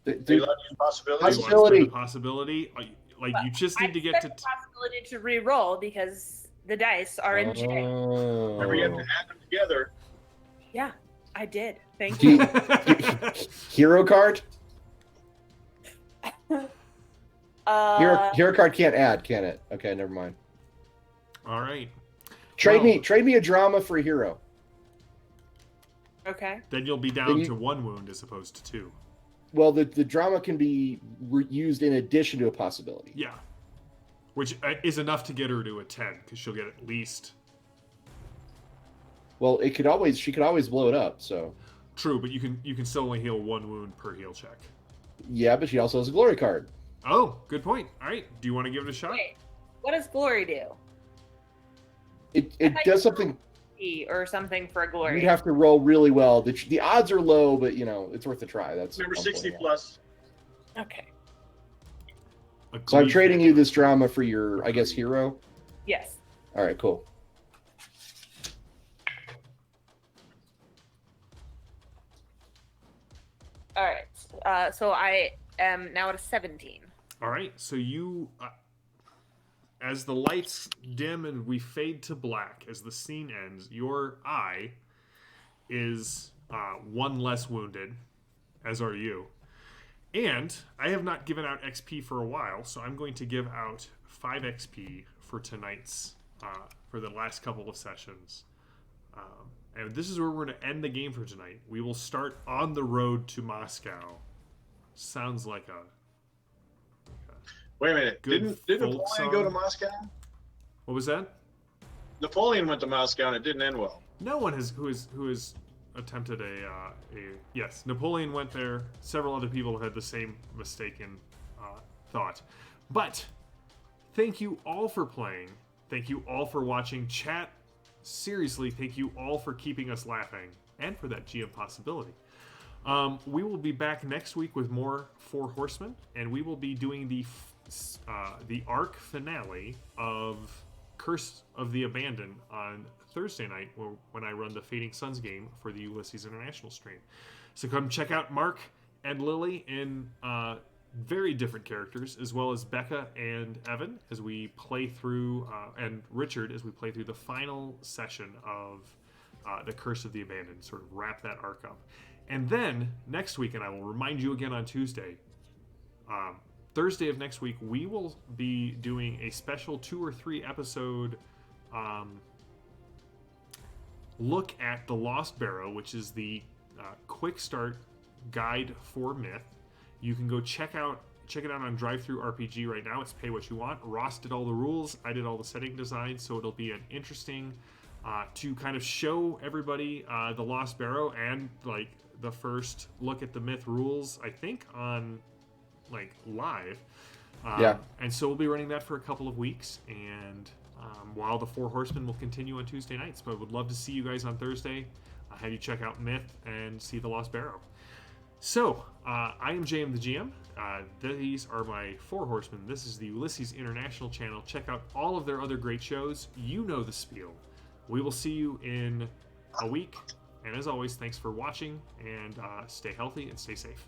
They let you possibility. You want to spend a possibility? Like you just need to get to. Possibility to re-roll because the dice are in jail. Remember, you have to add them together. Yeah, I did. Thank you. Hero card? Uh, Hero card can't add, can it? Okay, never mind. All right. Trade me a drama for a hero. Okay. Then you'll be down to 1 wound as opposed to 2. Well, the drama can be used in addition to a possibility. Yeah. Which is enough to get her to a 10 because she'll get at least. Well, she could always blow it up. So. True, but you can still only heal 1 wound per heal check. Yeah, but she also has a glory card. Oh, good point. All right, do you want to give it a shot? Wait, what does glory do? It does something. Or something for a glory. You'd have to roll really well. The odds are low, but it's worth a try. That's Remember 60 plus. Okay. So I'm trading you this drama for your, I guess, hero. Yes. All right, cool. All right. So I am now at a 17. All right, so you, as the lights dim and we fade to black, as the scene ends, your eye is 1 less wounded, as are you. And I have not given out XP for a while, so I'm going to give out 5 XP for tonight's, for the last couple of sessions. And this is where we're going to end the game for tonight. We will start on the road to Moscow. Sounds like a... Wait a minute. Didn't Napoleon go to Moscow? What was that? Napoleon went to Moscow and it didn't end well. No one has who has attempted yes. Napoleon went there. Several other people have had the same mistaken thought. But thank you all for playing. Thank you all for watching. Chat, seriously, thank you all for keeping us laughing and for that GM possibility. We will be back next week with more Four Horsemen, and we will be doing the arc finale of Curse of the Abandoned on Thursday night when I run the Fading Suns game for the Ulysses International stream. So come check out Mark and Lily in very different characters, as well as Becca and Evan as we play through, and Richard as we play through the final session of the Curse of the Abandoned, sort of wrap that arc up. And then next week, and I will remind you again on Tuesday, Thursday of next week, we will be doing a special 2 or 3 episode look at the Lost Barrow, which is the quick start guide for Myth. You can go check it out on Drive-Thru RPG right now. It's pay what you want. Ross did all the rules. I did all the setting design, so it'll be an interesting to kind of show everybody the Lost Barrow and like the first look at the Myth rules, I think, on like live. Yeah. And so we'll be running that for a couple of weeks, and while the Four Horsemen will continue on Tuesday nights. But I would love to see you guys on Thursday. Have you check out Myth and see the Lost Barrow. So, I am JM the GM. These are my Four Horsemen. This is the Ulysses International channel. Check out all of their other great shows. You know the spiel. We will see you in a week. And as always, thanks for watching, and stay healthy and stay safe.